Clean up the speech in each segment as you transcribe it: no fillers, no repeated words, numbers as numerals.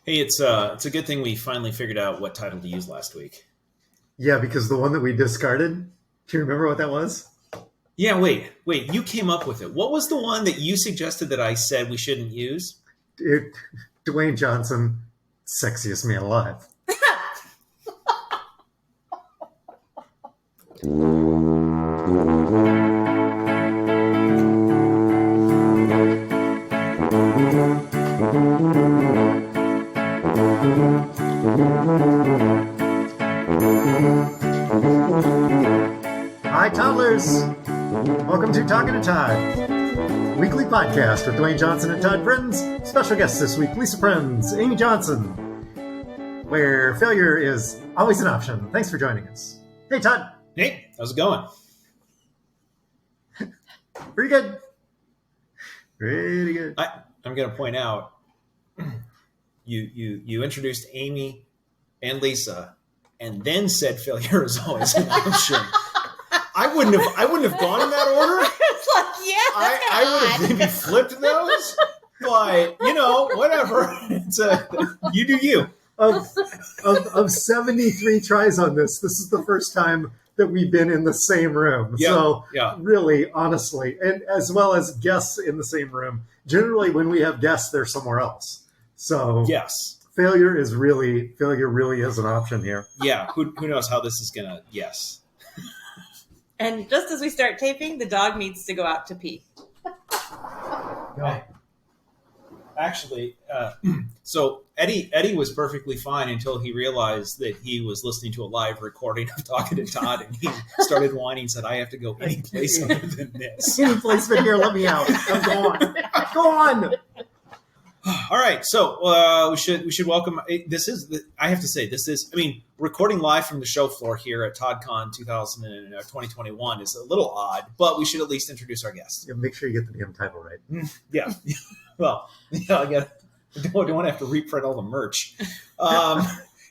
Hey, it's a good thing we finally figured out what title to use last week. Yeah, because the one that we discarded, do you remember what that was? Yeah, wait, you came up with it. What was the one that you suggested that I said we shouldn't use? Dwayne Johnson, sexiest man alive. Hi, toddlers. Welcome to Talkin' to Todd, weekly podcast with Dwayne Johnson and Todd Prins. Special guests this week, Lisa Prins, Amy Johnson, where failure is always an option. Thanks for joining us. Hey, Todd. Hey, how's it going? Pretty good. Pretty good. I'm going to point out, you introduced Amy and Lisa, and then said failure is always an option. I wouldn't have gone in that order. It's like, yeah, I would have maybe flipped those, but whatever. You do you. Of 73 tries on this is the first time that we've been in the same room. Yeah, so yeah. Really, honestly, and as well as guests in the same room. Generally, when we have guests, they're somewhere else. So Yes. Failure really is an option here. Yeah. Who knows how this is gonna? Yes. And just as we start taping, the dog needs to go out to pee. Actually, so Eddie was perfectly fine until he realized that he was listening to a live recording of Talkin' to Todd, and he started whining and said, I have to go any place other than this. Any place but here, let me out. Go on. Go on. All right, so we should welcome. I have to say, recording live from the show floor here at ToddCon 2021 is a little odd, but we should at least introduce our guests. Yeah, make sure you get the damn title right. Yeah. Well, I don't want to have to reprint all the merch.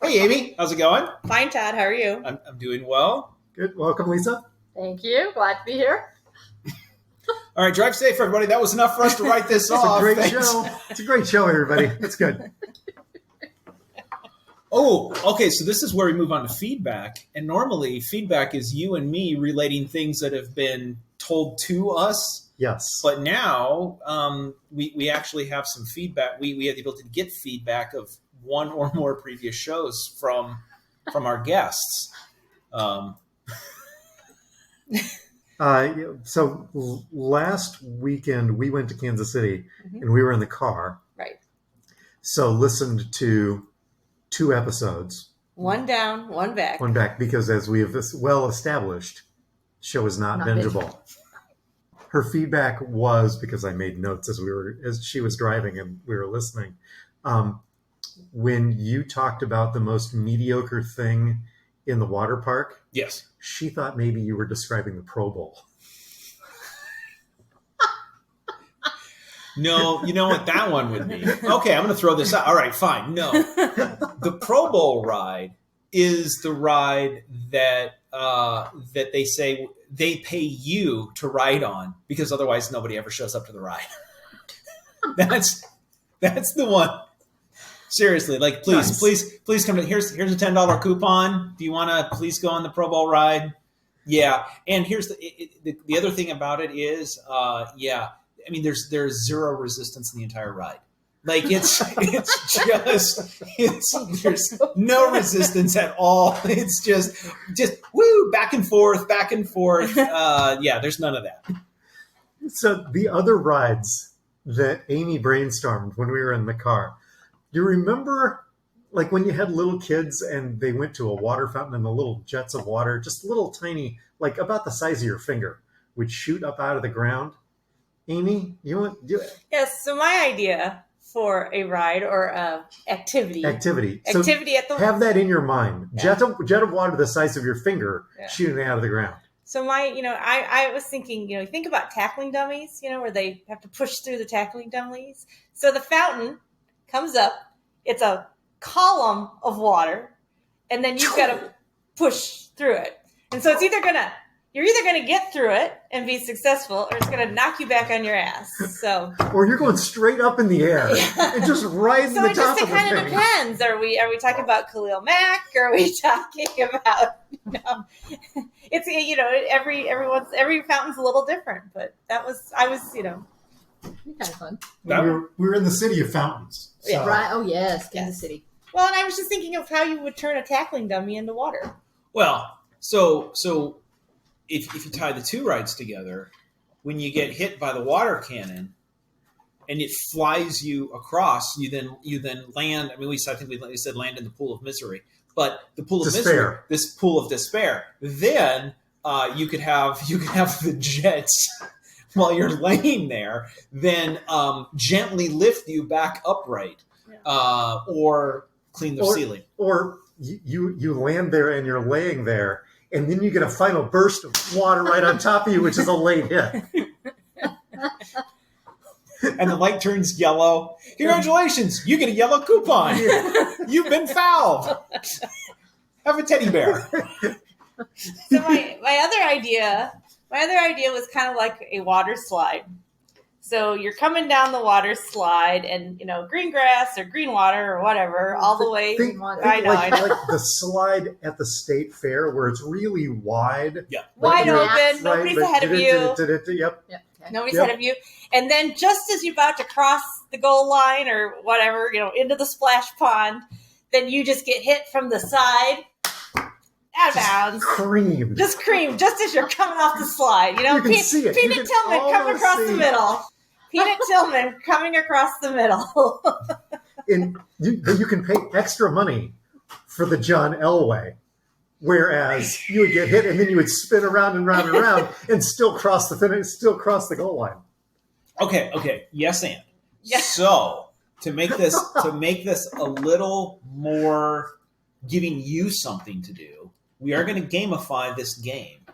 Hey, Amy, how's it going? Fine, Todd. How are you? I'm doing well. Good. Welcome, Lisa. Thank you. Glad to be here. All right, drive safe, everybody. That was enough for us to write this off. It's a great Thanks. show. It's a great show, everybody. It's good. Oh, okay. So this is where we move on to feedback. And normally feedback is you and me relating things that have been told to us. Yes. But now we actually have some feedback. We have the ability to get feedback of one or more previous shows from our guests. So last weekend we went to Kansas City and we were in the car. Right. So listened to 2 episodes. One down, one back. One back because, as we have well established, the show is not bingeable. Her feedback was, because I made notes as she was driving and we were listening, when you talked about the most mediocre thing in the water park. Yes. She thought maybe you were describing the Pro Bowl. No, you know what that one would be. Okay, I'm going to throw this out. All right, fine. No. The Pro Bowl ride is the ride that they say they pay you to ride on because otherwise nobody ever shows up to the ride. That's the one. Seriously, like please come to. Here's a $10 coupon. Do you want to please go on the Pro Bowl ride? Yeah, and here's the other thing about it is, I mean, there's zero resistance in the entire ride. Like there's no resistance at all. It's just woo, back and forth. There's none of that. So the other rides that Amy brainstormed when we were in the car. Do you remember, like, when you had little kids and they went to a water fountain and the little jets of water, just little tiny, like about the size of your finger, would shoot up out of the ground? Amy, you want to do it? Yes. So my idea for a ride or a activity. Activity So at the have that in your mind. Yeah. Jet of water the size of your finger shooting out of the ground. So I was thinking, think about tackling dummies, where they have to push through the tackling dummies. So the fountain comes up, it's a column of water, and then you've got to push through it. And so it's either going to you're either going to get through it and be successful, or it's going to knock you back on your ass. So, or you're going straight up in the air and just riding so the it top just of the kind of thing. depends. Are we talking about Khalil Mack? Or are we talking about? It's every fountain's a little different, but I was Kind of fun. We're in the city of fountains. So. Yeah, Right. Oh yes, Kansas Yes. City. Well, and I was just thinking of how you would turn a tackling dummy into water. Well, so if you tie the two rides together, when you get hit by the water cannon and it flies you across, you then land. I mean, we said land in the pool of misery, but the pool of misery, this pool of despair. Then you could have the jets while you're laying there, then gently lift you back upright, or clean the ceiling, or you land there and you're laying there, and then you get a final burst of water right on top of you, which is a late hit. and the light turns yellow. Congratulations, you get a yellow coupon. You've been fouled. Have a teddy bear. So my other idea was kind of like a water slide. So you're coming down the water slide, and green grass or green water or whatever, all the way. I know. Like the slide at the state fair where it's really wide. Yeah, Wide you're- open. Nobody's ahead of you. Yep. Yep. Okay. Nobody's Yep. ahead of you. And then just as you're about to cross the goal line or whatever, into the splash pond, then you just get hit from the side, out of bounds. Cream. Just cream, just as you're coming off the slide. You can see it. You Peanut can Tillman coming almost across see the it. middle. Peanut Tillman coming across the middle. And you can pay extra money for the John Elway, whereas you would get hit and then you would spin around and round and round and still cross the goal line. Okay. Yes, and Yeah. so to make this a little more giving you something to do, we are going to gamify this game,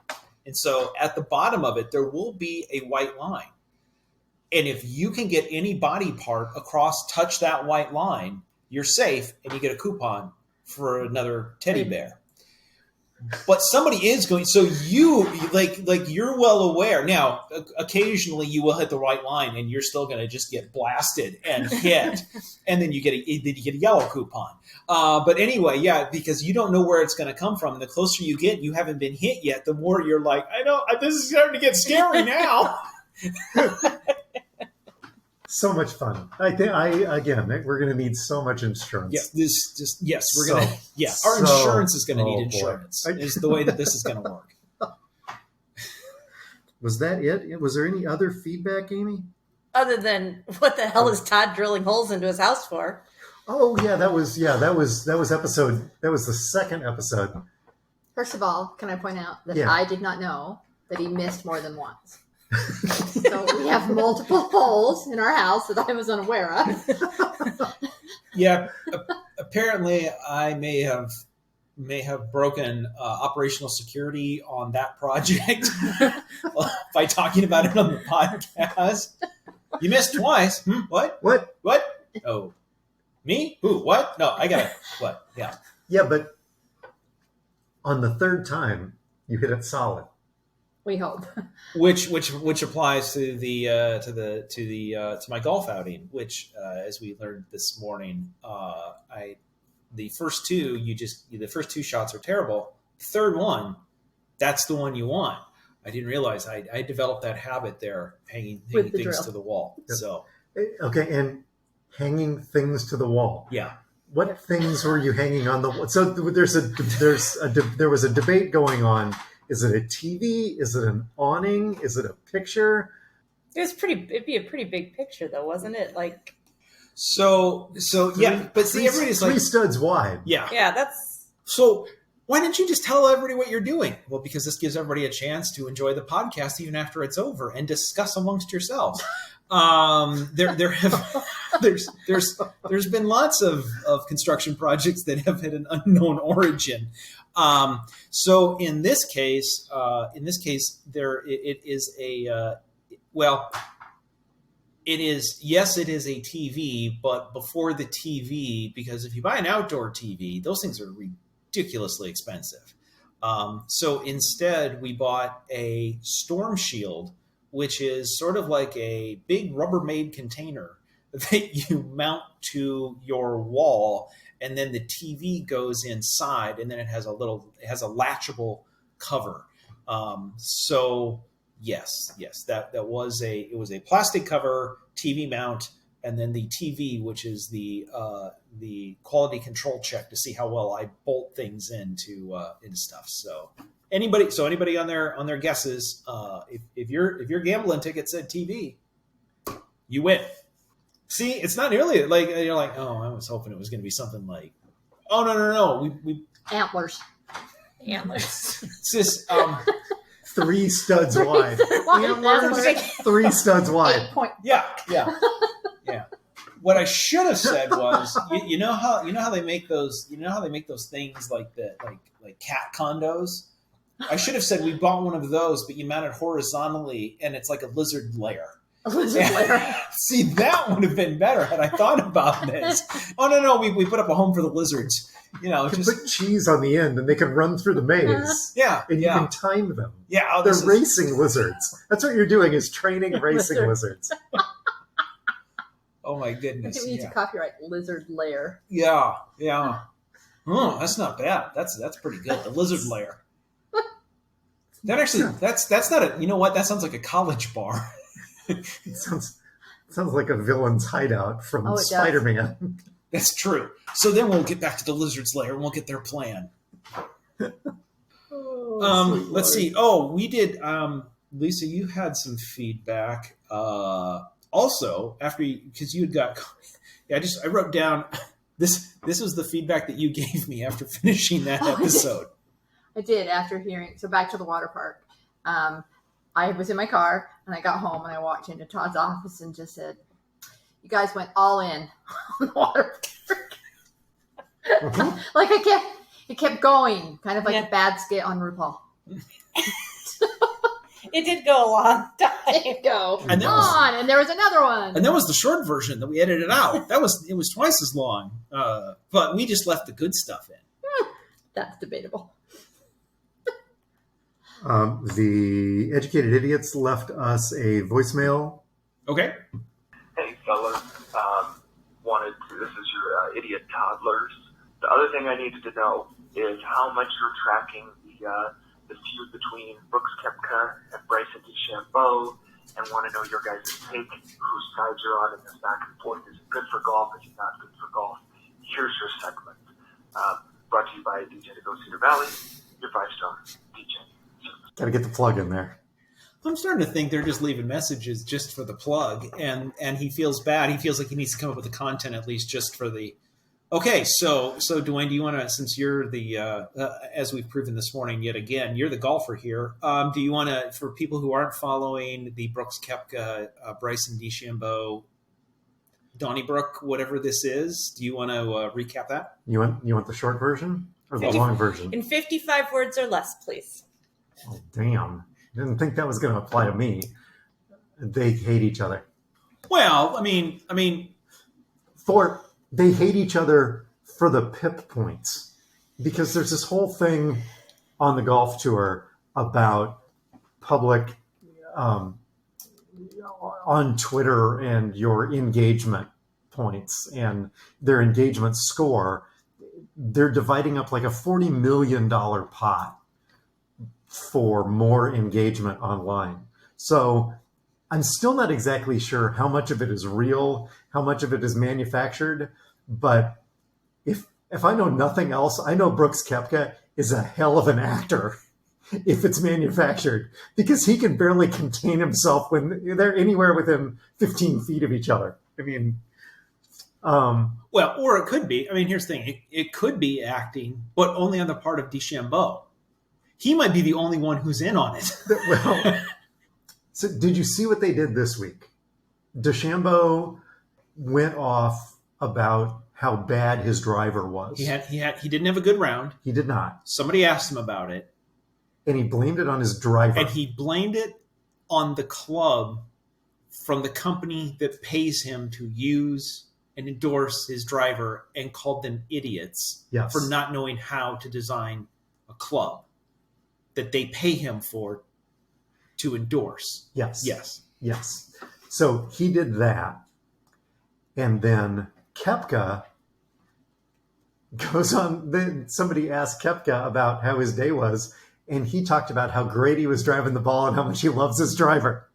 and so at the bottom of it there will be a white line. And if you can get any body part touch that white line, you're safe, and you get a coupon for another teddy bear. But somebody is going. So you you're well aware now. Occasionally, you will hit the right line, and you're still going to just get blasted and hit, and then you get a yellow coupon. But anyway, yeah, because you don't know where it's going to come from, and the closer you get, you haven't been hit yet. The more you're like, I know this is starting to get scary now. So much fun. We're going to need so much insurance. Yeah, we're So- gonna. Yeah, our insurance is going to need boy. insurance. Is the way that this is going to work. Was that it? Was there any other feedback, Amy? Other than what the hell is Todd drilling holes into his house for? Oh yeah, that was episode. That was the second episode. First of all, can I point out that Yeah. I did not know that he missed more than once. So we have multiple holes in our house that I was unaware of. Yeah, apparently I may have broken operational security on that project by talking about it on the podcast. You missed twice. What? What? Oh, me? Who? What? No, I got it. What? Yeah. Yeah, but on the third time, you hit it solid. We hope. Which applies to to my golf outing, which as we learned this morning, the first two shots are terrible. The third one, that's the one you want. I didn't realize I developed that habit there, hanging things drill. to the wall. Yep. So Okay, and hanging things to the wall. yeah. What things were you hanging on the wall? So there was a debate going on. Is it a TV? Is it an awning? Is it a picture? It'd be a pretty big picture though, wasn't it? Like, So yeah, but see, everybody's three like, studs wide. yeah. yeah, that's So why didn't you just tell everybody what you're doing? Well, because this gives everybody a chance to enjoy the podcast even after it's over and discuss amongst yourselves. There's been lots of construction projects that have had an unknown origin. So in this case, it is a TV, but before the TV, because if you buy an outdoor TV, those things are ridiculously expensive. So instead, we bought a storm shield, which is sort of like a big Rubbermaid container that you mount to your wall, and then the TV goes inside, and then it has a latchable cover. So yes, that was it was a plastic cover TV mount, and then the TV, which is the quality control check to see how well I bolt things into stuff. So anybody on their guesses, if your gambling ticket said TV, you win. See, it's not nearly like you're like, oh, I was hoping it was going to be something like, oh no, we Antlers. It's just 3 studs wide. Antlers, 3 studs wide. 8 point. yeah. What I should have said was, you know how they make those things like cat condos. I should have said we bought one of those, but you mount it horizontally, and it's like a lizard lair. A lizard lair. See, that would have been better had I thought about this. Oh no, we put up a home for the lizards. You know, You can just put cheese on the end, and they can run through the maze. yeah, And you can time them. yeah. Oh, They're this is- racing lizards. That's what you're doing, is training racing lizards. Oh my I goodness! think we need Yeah. to copyright lizard lair. Yeah. Oh, that's not bad. That's pretty good. The lizard lair. That actually, that's not a. You know what? That sounds like a college bar. It sounds like a villain's hideout from Oh, it does. Spider-Man. That's true. So then we'll get back to the lizard's lair and we'll get their plan. Let's see. Oh, we did. Lisa, you had some feedback. Also, after because you had got. Yeah, I wrote down this. This was the feedback that you gave me after finishing that episode. I did after hearing. So back to the water park. I was in my car and I got home and I walked into Todd's office and just said, "You guys went all in on the water park." Mhm. Like it kept going, kind of like Yeah. a bad skit on RuPaul. It did go a long There time. you go. And that was- on, and there was another one. And that was the short version that we edited out. It was twice as long, but we just left the good stuff in. That's debatable. The Educated Idiots left us a voicemail. Okay. Hey, fellas. This is your idiot toddlers. The other thing I needed to know is how much you're tracking the feud between Brooks Koepka and Bryson DeChambeau, and want to know your guys' take, whose side you're on in this back and forth. Is it good for golf? Is it not good for golf? Here's your segment. Brought to you by DJ to Go Cedar Valley, your 5-star DJ. Got to get the plug in there. I'm starting to think they're just leaving messages just for the plug, and he feels bad. He feels like he needs to come up with the content at least just for the. Okay, so Dwayne, do you want to, since you're the as we've proven this morning yet again, you're the golfer here. Do you want to, for people who aren't following the Brooks Koepka, Bryson DeChambeau, Donnybrook, whatever this is, do you want to recap that? You want the short version or the 50 long version? In 55 words or less, please. Oh, damn. Didn't think that was going to apply to me. They hate each other. Well, I mean, They hate each other for the PIP points, because there's this whole thing on the golf tour about public on Twitter and your engagement points and their engagement score. They're dividing up like a $40 million pot for more engagement online. So I'm still not exactly sure how much of it is real, how much of it is manufactured, but if I know nothing else, I know Brooks Koepka is a hell of an actor if it's manufactured, because he can barely contain himself when they're anywhere within 15 feet of each other. I mean, well, or it could be. I mean, here's the thing: it could be acting, but only on the part of DeChambeau. He might be the only one who's in on it. well, so did you see what they did this week? DeChambeau went off about how bad his driver was. He didn't have a good round. He did not. Somebody asked him about it, And he blamed it on his driver. and he blamed it on the club from the company that pays him to use and endorse his driver, and called them idiots Yes. for not knowing how to design a club. that they pay him for to endorse. Yes. Yes. Yes. So he did that. And then Koepka goes on. Then somebody asked Koepka about how his day was, and he talked about how great he was driving the ball and how much he loves his driver.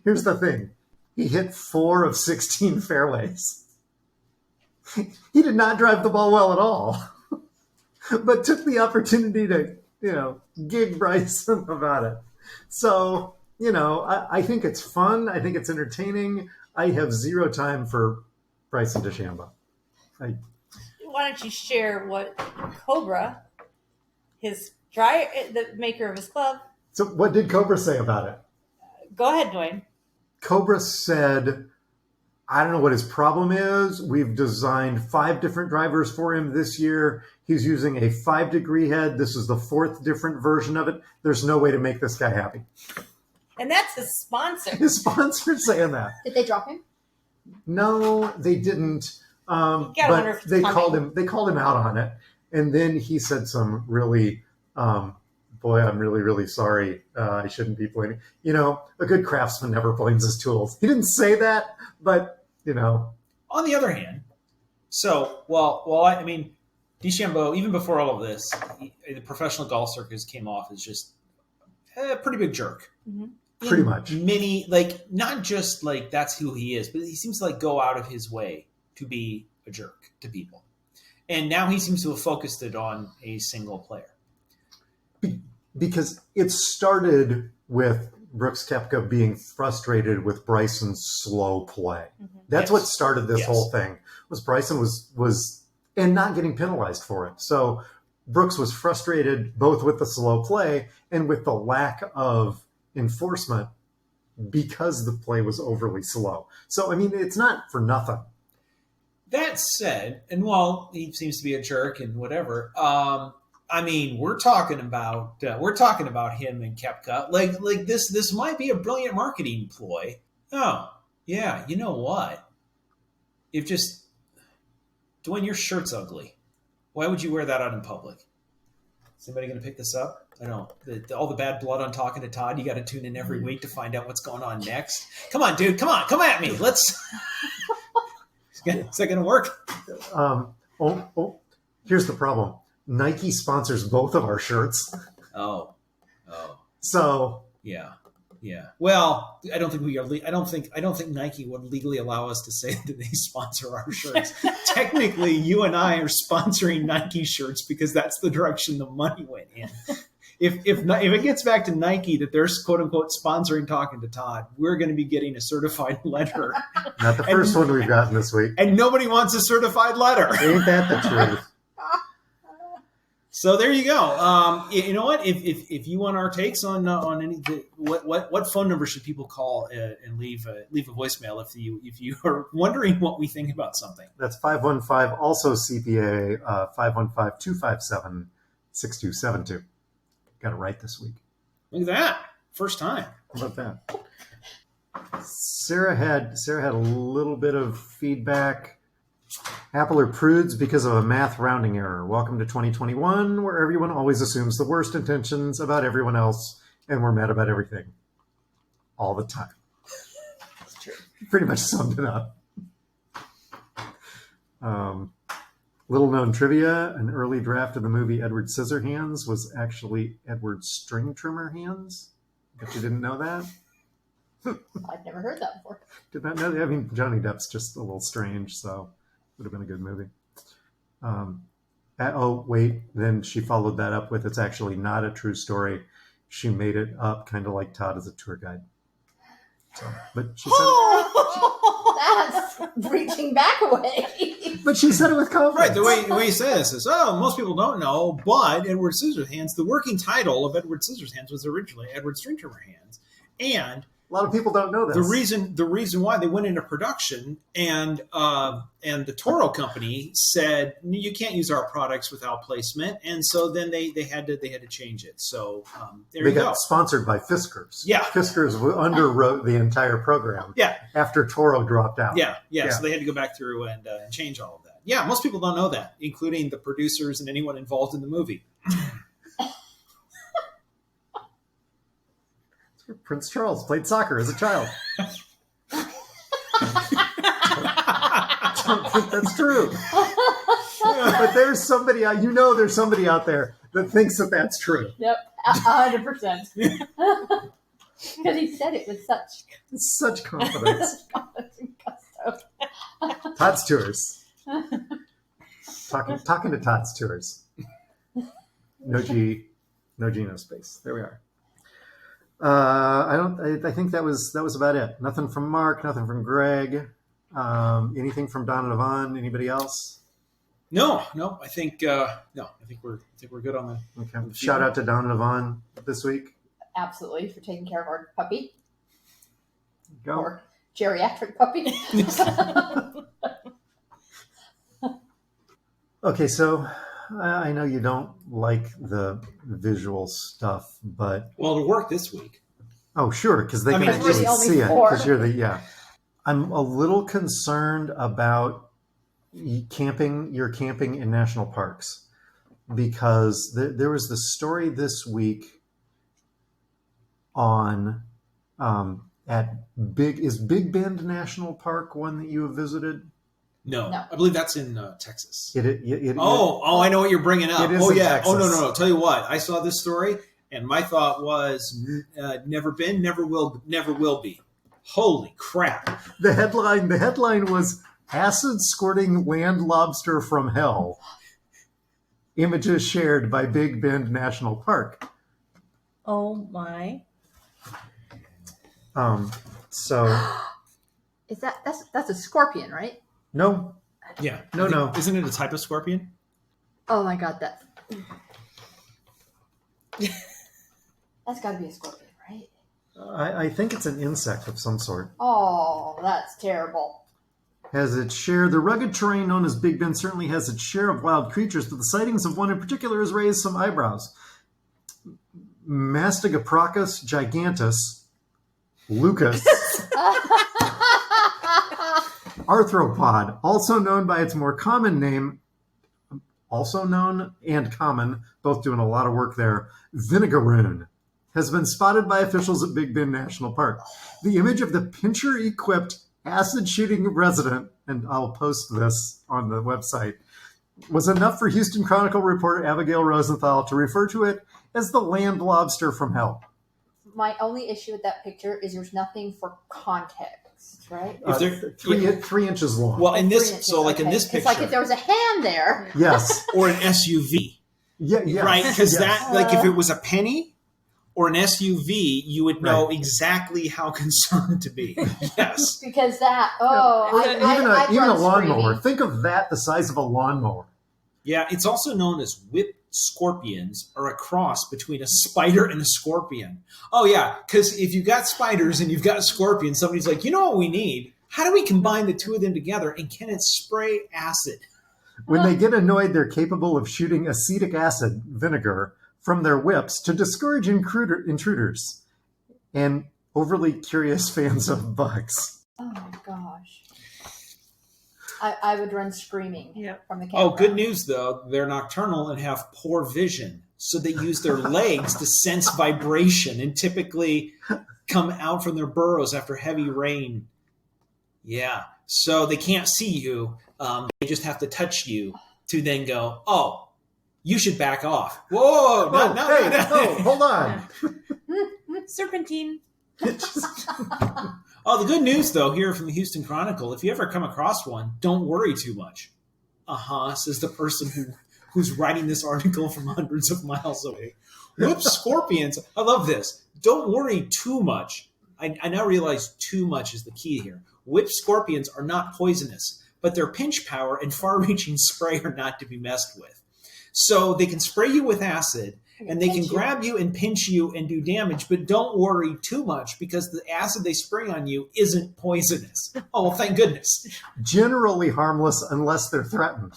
Here's the thing. He hit 4 of 16 fairways. He did not drive the ball well at all, but took the opportunity to, gig Bryson about it. So, I think it's fun. I think it's entertaining. I have zero time for Bryson DeChambeau. Why don't you share what Cobra, the maker of his club. So what did Cobra say about it? Go ahead, Dwayne. Cobra said, I don't know what his problem is. We've designed 5 different drivers for him this year. He's using a 5-degree head. This is the 4th different version of it. There's no way to make this guy happy. And that's his sponsor. His sponsor's saying that. Did they drop him? No, they didn't. wonder if But it's they coming. called him out on it. And then he said some really, boy, I'm really, really sorry. I shouldn't be blaming. A good craftsman never blames his tools. He didn't say that, but, On the other hand, DeChambeau, even before all of this, the professional golf circus came off as just a pretty big jerk. Mm-hmm. Pretty much. Not just like that's who he is, but he seems to like go out of his way to be a jerk to people. And now he seems to have focused it on a single player. Because it started with Brooks Koepka being frustrated with Bryson's slow play. Mm-hmm. That's what started this Yes. whole thing. Was Bryson was and not getting penalized for it. So Brooks was frustrated both with the slow play and with the lack of enforcement because the play was overly slow. So it's not for nothing. That said, and while he seems to be a jerk and whatever, we're talking about him and Koepka. Like this might be a brilliant marketing ploy. Oh, yeah, you know what? Dwayne, your shirt's ugly. Why would you wear that out in public? Is anybody going to pick this up? I know. All the bad blood on Talking to Todd. You got to tune in every week to find out what's going on next. Come on, dude. Come at me. Let's. Is that going to work? Here's the problem. Nike sponsors both of our shirts. Oh. So Yeah. Well, I don't think we are. I don't think Nike would legally allow us to say that they sponsor our shirts. Technically, you and I are sponsoring Nike shirts because that's the direction the money went in. If it gets back to Nike that they're quote unquote sponsoring Talking to Todd, we're going to be getting a certified letter. not the first one we've gotten this week. And nobody wants a certified letter. Ain't that the truth? So there you go. You know what? If you want our takes on any what phone number should people call and leave a voicemail if you are wondering what we think about something. That's 515, also CPA, 515-257-6272. Got it right this week. Look at that. First time. How about that? Sarah had a little bit of feedback. Apple are prudes because of a math rounding error. Welcome to 2021, where everyone always assumes the worst intentions about everyone else, and we're mad about everything. All the time. That's true. Pretty much summed it up. Little known trivia, an early draft of the movie Edward Scissorhands was actually Edward String Trimmer Hands. Bet you didn't know that? I've never heard that before. Did not know that. Johnny Depp's just a little strange, so would have been a good movie. Then she followed that up with, it's actually not a true story. She made it up kind of like Todd as a tour guide. So, but she said That's reaching back away. But she said it with confidence. Right. The way you say this is, most people don't know, but Edward Scissorhands, the working title of Edward Scissorhands was originally Edward Stringtrimmer Hands. And A lot of people don't know this. the reason why they went into production and the Toro company said you can't use our products without placement, and so then they had to change it. So there They you go. got sponsored by Fiskars. Yeah. Fiskars underwrote the entire program. Yeah. After Toro dropped out. Yeah. So they had to go back through and change all of that. Yeah, most people don't know that, including the producers and anyone involved in the movie. Prince Charles played soccer as a child. I don't think that's true. But there's somebody out, there's somebody out there that thinks that that's true. Yep, 100%. Because he said it with Such confidence. gusto. Todd's Tours. Talking to Todd's Tours. No G, no space. There we are. I think that was about it. Nothing from Mark, nothing from Greg. Anything from Don and Yvonne? Anybody else? No. I think we're good on that. Okay. Shout out to Don and Yvonne this week. Absolutely, for taking care of our puppy. Go. Or geriatric puppy. Okay, so I know you don't like the visual stuff, but Well, it'll work this week. oh, sure, because they can mean, actually we're the only see it. four. Because you're the I'm a little concerned about your camping in national parks, because there was this story this week on at Big Bend National Park one that you have visited. No. No. I believe that's in Texas. It I know what you're bringing up. It is Oh, in yeah. Texas. Oh, no. Tell you what, I saw this story, and my thought was, never been, never will be. Holy crap. The headline was "Acid Squirting Land Lobster from Hell." Images shared by Big Bend National Park. Oh my. So Is that's a scorpion, right? no, Yeah. No. Isn't it a type of scorpion? Oh my god, that's got to be a scorpion, right? I think it's an insect of some sort. Oh, that's terrible. Has its share. The rugged terrain known as Big Bend certainly has its share of wild creatures, but the sightings of one in particular has raised some eyebrows. Mastigoprocus gigantus, Lucas, arthropod, also known by its more common name, also known and common, both doing a lot of work there, vinegaroon, has been spotted by officials at Big Bend National Park. The image of the pincher-equipped acid-shooting resident, and I'll post this on the website, was enough for Houston Chronicle reporter Abigail Rosenthal to refer to it as the land lobster from hell. My only issue with that picture is there's nothing for context, right? If they're- 3 inches long. Well, in this, 3 inches, so like in okay. this picture, It's like if there was a hand there. Yes. or an SUV, Yeah. right? Because Yes. that, like, if it was a penny or an SUV, you would know exactly how concerned to be. Yes. Because that, Even a lawnmower. Think of that the size of a lawnmower. Yeah, it's also known as whip scorpions, or a cross between a spider and a scorpion. Oh, yeah, because if you've got spiders and you've got a scorpion, somebody's like, you know what we need? How do we combine the two of them together, and can it spray acid? When they get annoyed, they're capable of shooting acetic acid, vinegar, from their whips to discourage intruders and overly curious fans of bugs. Oh my gosh. I would run screaming from the camera. Oh, good news, though. They're nocturnal and have poor vision, so they use their legs to sense vibration and typically come out from their burrows after heavy rain. Yeah, so they can't see you. They just have to touch you to then go, oh, you should back off. Whoa, Hold on. Serpentine. Oh, the good news, though, here from the Houston Chronicle, if you ever come across one, don't worry too much. Says the person who's writing this article from hundreds of miles away. Whoops, scorpions. I love this. Don't worry too much. I now realize too much is the key here. Whip scorpions are not poisonous, but their pinch power and far-reaching spray are not to be messed with. So they can spray you with acid, and they can grab you and pinch you and do damage, but don't worry too much because the acid they spray on you isn't poisonous. Oh, well, thank goodness. Generally harmless unless they're threatened.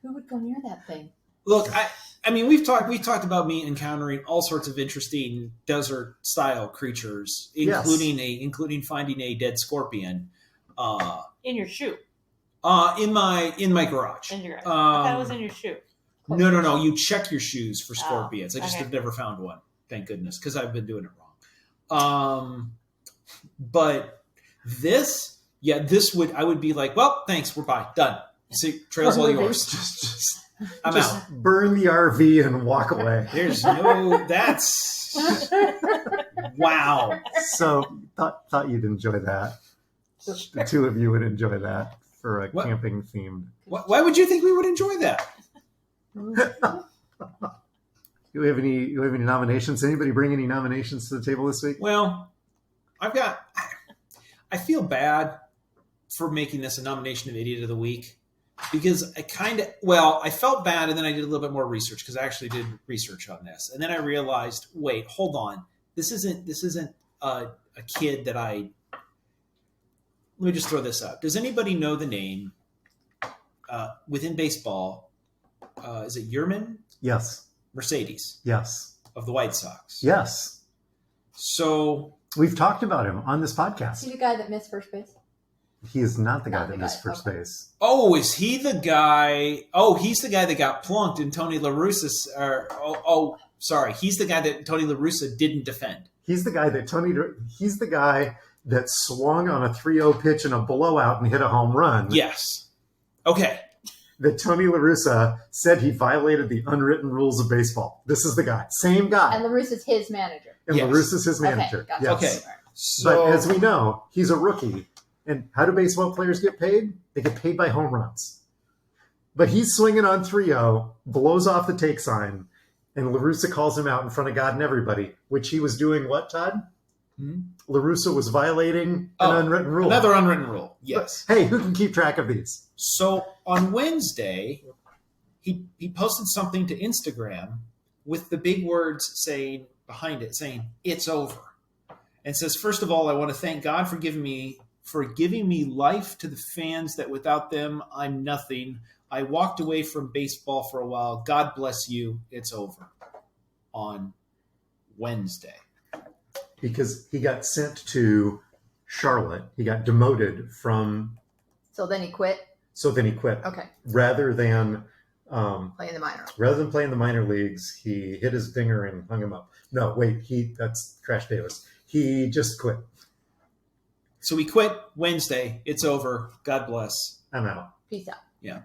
Who would go near that thing? Look, I mean, we've talked about me encountering all sorts of interesting desert-style creatures, including finding a dead scorpion In your shoe. in my garage. In your, I thought it was in your shoe. No. You check your shoes for scorpions. I just okay. have never found one. thank goodness, because I've been doing it wrong. But this I would be like, well, thanks, we're bye, done. See, trail's all yours. I'm out. Burn the RV and walk away. That's wow. So thought you'd enjoy that. The two of you would enjoy that for a camping themed. Why would you think we would enjoy that? Do we have any nominations? Anybody bring any nominations to the table this week? Well, I feel bad for making this a nomination of Idiot of the Week because I felt bad, and then I did a little bit more research because I actually did research on this, and then I realized, wait, hold on, this isn't a kid that I. Let me just throw this out. Does anybody know the name within baseball? Is it Yerman? Yes. Mercedes? Yes. Of the White Sox? Yes. So we've talked about him on this Is podcast. he the guy that missed first base? He is not the guy that missed first base. Oh, is he the guy? Oh, he's the guy that got plunked in Tony La Russa. Sorry. He's the guy that Tony La Russa didn't defend. He's the guy that swung on a 3-0 pitch in a blowout and hit a home run. Yes. Okay. That Tony La Russa said he violated the unwritten rules of baseball. This is the guy. Same guy. And La Russa's his manager. And Yes. La Russa's his manager. Okay, gotcha. Yes. Okay. But So, as we know, he's a rookie. And how do baseball players get paid? They get paid by home runs. But he's swinging on 3-0, blows off the take sign, and La Russa calls him out in front of God and everybody, which he was doing what, Todd? La Russa was violating an unwritten rule. Another unwritten rule. Yes. But, hey, who can keep track of these? So on Wednesday, he posted something to Instagram with the big words behind it saying it's over, and says, first of all, I want to thank God for giving me life, to the fans that without them I'm nothing. I walked away from baseball for a while. God bless you. It's over. On Wednesday. Because he got sent to Charlotte. He got demoted from. So then he quit. Okay. Rather than Playing the minor. Rather than playing the minor leagues, he hit his dinger and hung him up. No, wait, that's Crash Davis. He just quit. So he quit Wednesday. It's over. God bless. I'm out. Peace out. Yeah.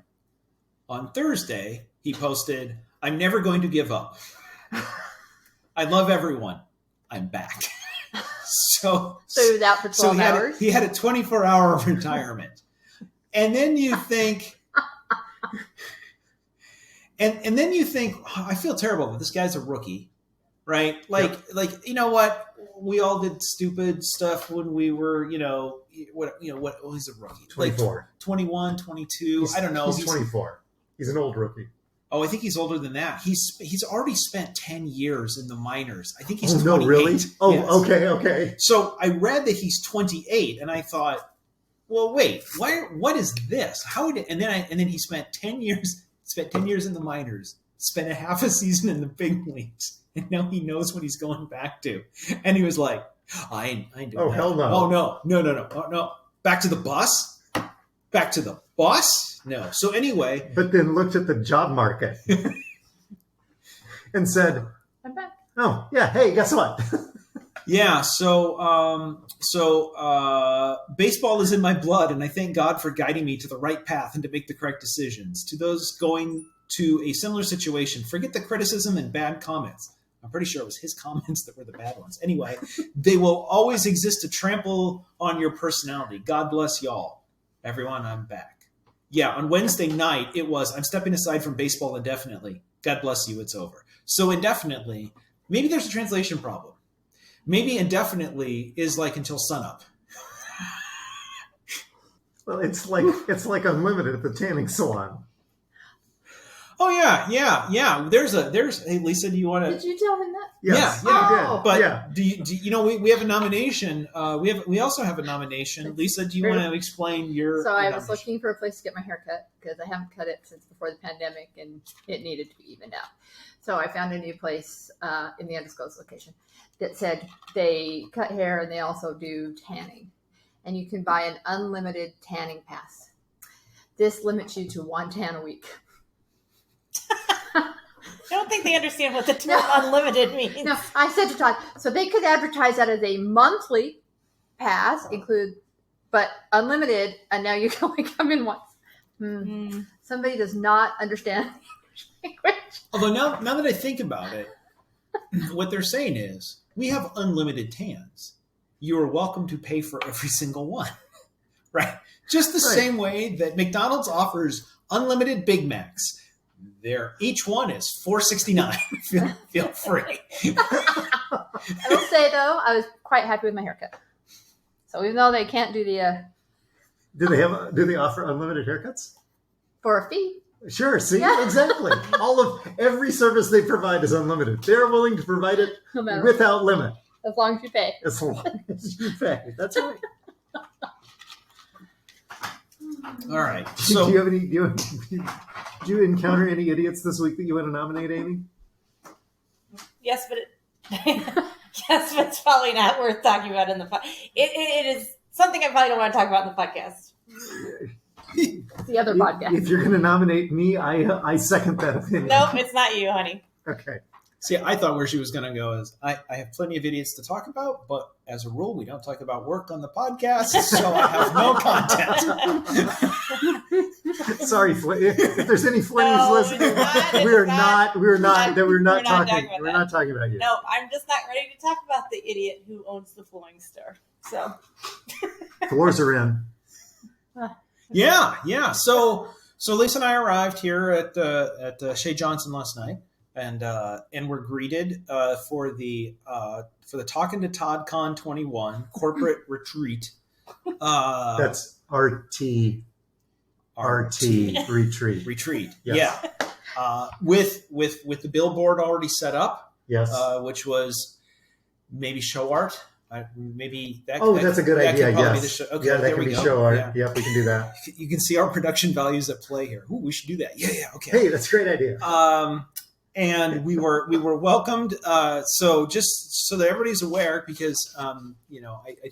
On Thursday, he posted, I'm never going to give up. I love everyone. I'm back. So he was out for 12 hours? He had a 24-hour retirement. And then you think, and then you think, oh, I feel terrible that this guy's a rookie, right? Like, you know what? We all did stupid stuff when we were, what was a rookie? 24. Like 21, 22. I don't know. He's 24. He's an old rookie. Oh, I think he's older than that. He's already spent 10 years in the minors. I think he's 28. No, really? Oh, yes. Okay. So I read that he's 28, and I thought, well, wait, what is this? And then he spent 10 years. Spent 10 years in the minors. Spent a half a season in the big leagues, and now he knows what he's going back to. And he was like, I ain't doing that. Hell no. Oh no. Oh, no. Back to the bus. No. So anyway, but then looked at the job market and said, I'm back. "Oh yeah, hey, guess what?" Yeah. So baseball is in my blood, and I thank God for guiding me to the right path and to make the correct decisions. To those going to a similar situation, forget the criticism and bad comments. I'm pretty sure it was his comments that were the bad ones. Anyway, they will always exist to trample on your personality. God bless y'all. Everyone, I'm back. Yeah, on Wednesday night, it was, I'm stepping aside from baseball indefinitely. God bless you, it's over. So indefinitely, maybe there's a translation problem. Maybe indefinitely is like until sunup. Well, it's like unlimited at the tanning salon. Oh yeah. Hey, Lisa, do you want to? Did you tell him that? Yes. Yeah. I did. But yeah. do you we have a nomination. We also have a nomination. Lisa, do you want to explain your? So I was nomination? looking for a place to get my hair cut because I haven't cut it since before the pandemic, and it needed to be evened out. So I found a new place in the undisclosed location that said they cut hair and they also do tanning, and you can buy an unlimited tanning pass. This limits you to one tan a week. I don't think they understand what the term unlimited means. No, I said to Todd, so they could advertise that as a monthly pass, but unlimited, and now you can only come in once. Somebody does not understand language. Although now that I think about it, what they're saying is, we have unlimited tans. You are welcome to pay for every single one, right? Just the same way that McDonald's offers unlimited Big Macs. Each one is $4.69. Feel free. I will say though, I was quite happy with my haircut. So even though they can't do the Do they offer unlimited haircuts? for a fee, Sure. See, Yeah. exactly. Every service they provide is unlimited. They're willing to provide it no matter without limit, as long as you pay. as long as you pay. That's right. All right. Do So you have any? Do you encounter any idiots this week that you want to nominate, Amy? Yes, but it's probably not worth talking about in the it is something I probably don't want to talk about in the podcast. It's the other podcast. If you're going to nominate me, I second that opinion. Nope, it's not you, honey. Okay. see, I thought where she was going to go is I have plenty of idiots to talk about, but as a rule, we don't talk about work on the podcast, so I have no content. Sorry, if there's any Flinnies No, listening, we're not talking about you. No, I'm just not ready to talk about the idiot who owns the flowing star. So Floors are in. Yeah. So Lisa and I arrived here at Shea Johnson last night, and we're greeted for the Talkin2ToddCon21 corporate retreat. That's RT retreat. Retreat. Yes. Yeah. With the billboard already set up, Yes. which was maybe show art. Maybe that. That's a good idea. Could probably be Yes. the show. Okay, Yeah, that there can we be go. show art. Yeah. Yep, we can do that. You can see our production values at play here. Ooh, we should do that. Yeah. Okay. Hey, that's a great idea. And we were welcomed. So just so that everybody's aware, because I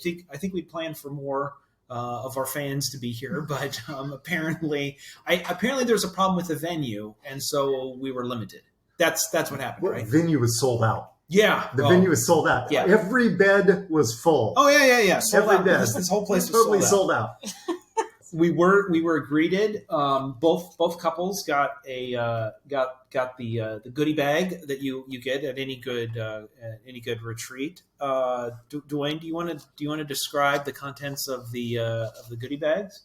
think we planned for more of our fans to be here, but apparently there's a problem with the venue, and so we were limited. That's what happened, Well, right? venue was sold out. Yeah, The venue was sold out. Yeah. Every bed was full. Oh yeah. Sold Every out. bed. This whole place was Totally sold out. sold out. We were greeted. Both couples got the goodie bag that you get at any good retreat. Dwayne, do you want to describe the contents of the goodie bags?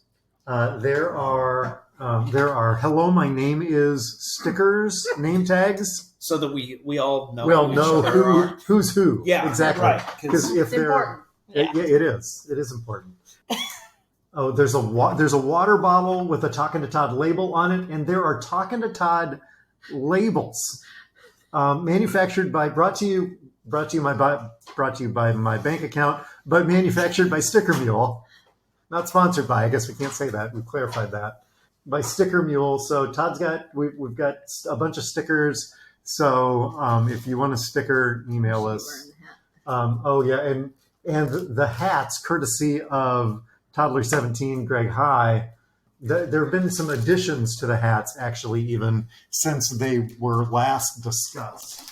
There are hello, my name is stickers, name tags. So that we all know. We'll who each know other are. who's who. Yeah, exactly. right. Because if It's important. it is important. Oh, there's a water bottle with a Talkin to Todd label on it, and there are Talkin to Todd labels, manufactured by brought to you by my bank account, but manufactured by Sticker Mule, not sponsored by. I guess we can't say that. We clarified that by Sticker Mule. So Todd's we've got a bunch of stickers. So if you want a sticker, email us. And the hats, courtesy of Toddler 17, Greg High. There have been some additions to the hats, actually, even since they were last discussed.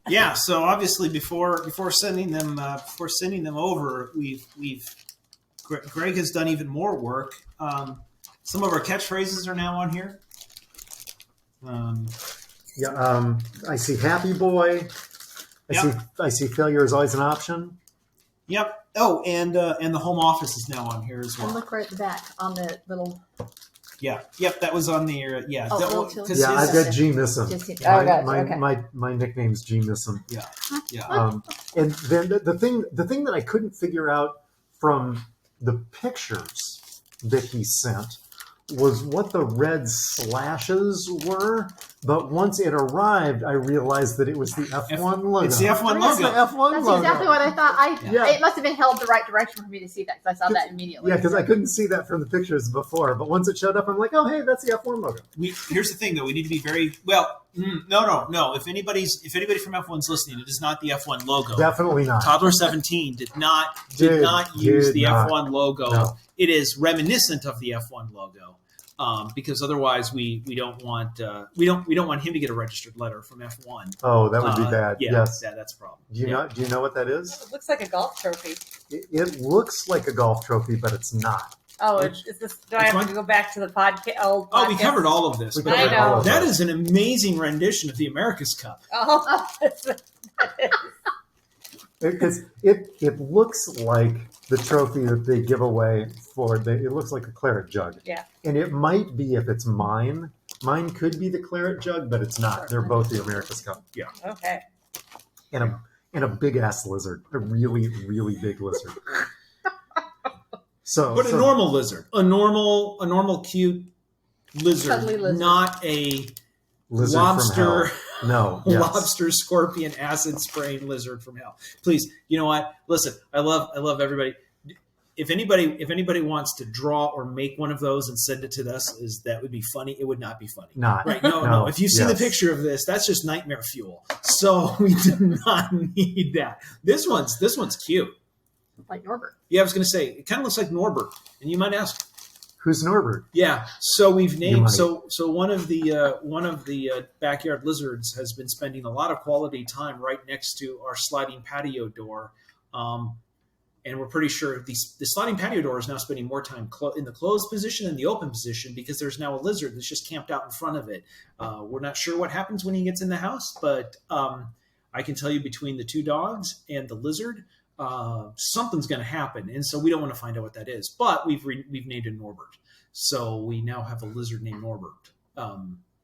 Yeah. So obviously, before sending them over, Greg has done even more work. Some of our catchphrases are now on here. I see Happy Boy. I see failure is always an option. Yep. Oh, and the home office is now on here as And well. look right at the back on the little. Yeah. Yep. That was on the yeah. Oh, that, little was- children. 'cause Yeah, I've his- got G Missum. Oh, gotcha, okay. My nickname's G Missum. Yeah. And then the thing that I couldn't figure out from the pictures that he sent was what the red slashes were. But once it arrived, I realized that it was the F1 logo. It's the F1 It's the logo. F1 That's logo. exactly what I thought. Yeah. It must have been held the right direction for me to see that because I saw that immediately. Yeah, because I couldn't see that from the pictures before. But once it showed up, I'm like, oh, hey, that's the F1 logo. Here's the thing, though. We need to be very well. No. If anybody from F1's listening, it is not the F1 logo. Definitely not. Toddler 17 did not Did use the not. F1 logo. No. It is reminiscent of the F1 logo. because otherwise we don't want we don't want him to get a registered letter from F1. Oh, that would be bad. Yeah, yes, that's a problem. Do you know what that is? It looks like a golf trophy. It looks like a golf trophy, but it's not. Oh, is this? Do I have to go back to the podcast? Oh, we covered all of this. We I covered know. all of That it. is an amazing rendition of the America's Cup. Oh, Because it looks like the trophy that they give away it looks like a claret jug. Yeah. And it might be if it's mine. Mine could be the claret jug, but it's not. They're both the America's Cup. Yeah. okay. And a big ass lizard. A really, really big lizard. But a normal lizard. A normal cute lizard. Cuddly lizard. Not a lizard lobster. from hell. No. Yes. Lobster, scorpion, acid spraying lizard from hell. Please, you know what? Listen, I love everybody. If anybody wants to draw or make one of those and send it to us, that would be funny. It would not be funny. Not. Right. No. If you see the picture of this, that's just nightmare fuel. So we do not need that. This one's cute. Like Norbert. Yeah, I was going to say, it kind of looks like Norbert. And you might ask, Who's Norbert? yeah. So we've named might. so one of the backyard lizards has been spending a lot of quality time right next to our sliding patio door, and we're pretty sure the sliding patio door is now spending more time in the closed position than the open position because there's now a lizard that's just camped out in front of it. We're not sure what happens when he gets in the house, but I can tell you between the two dogs and the lizard, something's going to happen, and so we don't want to find out what that is. But we've named him Norbert, so we now have a lizard named Norbert.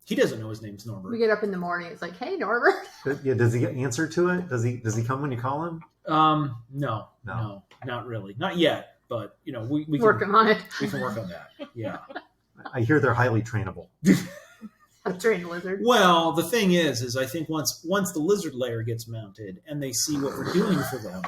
He doesn't know his name's Norbert. We get up in the morning. It's like, hey, Norbert. Yeah, does he get answer to it? Does he come when you call him? No, not really, not yet. But we can Working on it. We can work on that. Yeah. I hear they're highly trainable. A trained lizard. Well, the thing is I think once the lizard layer gets mounted and they see what we're doing for them,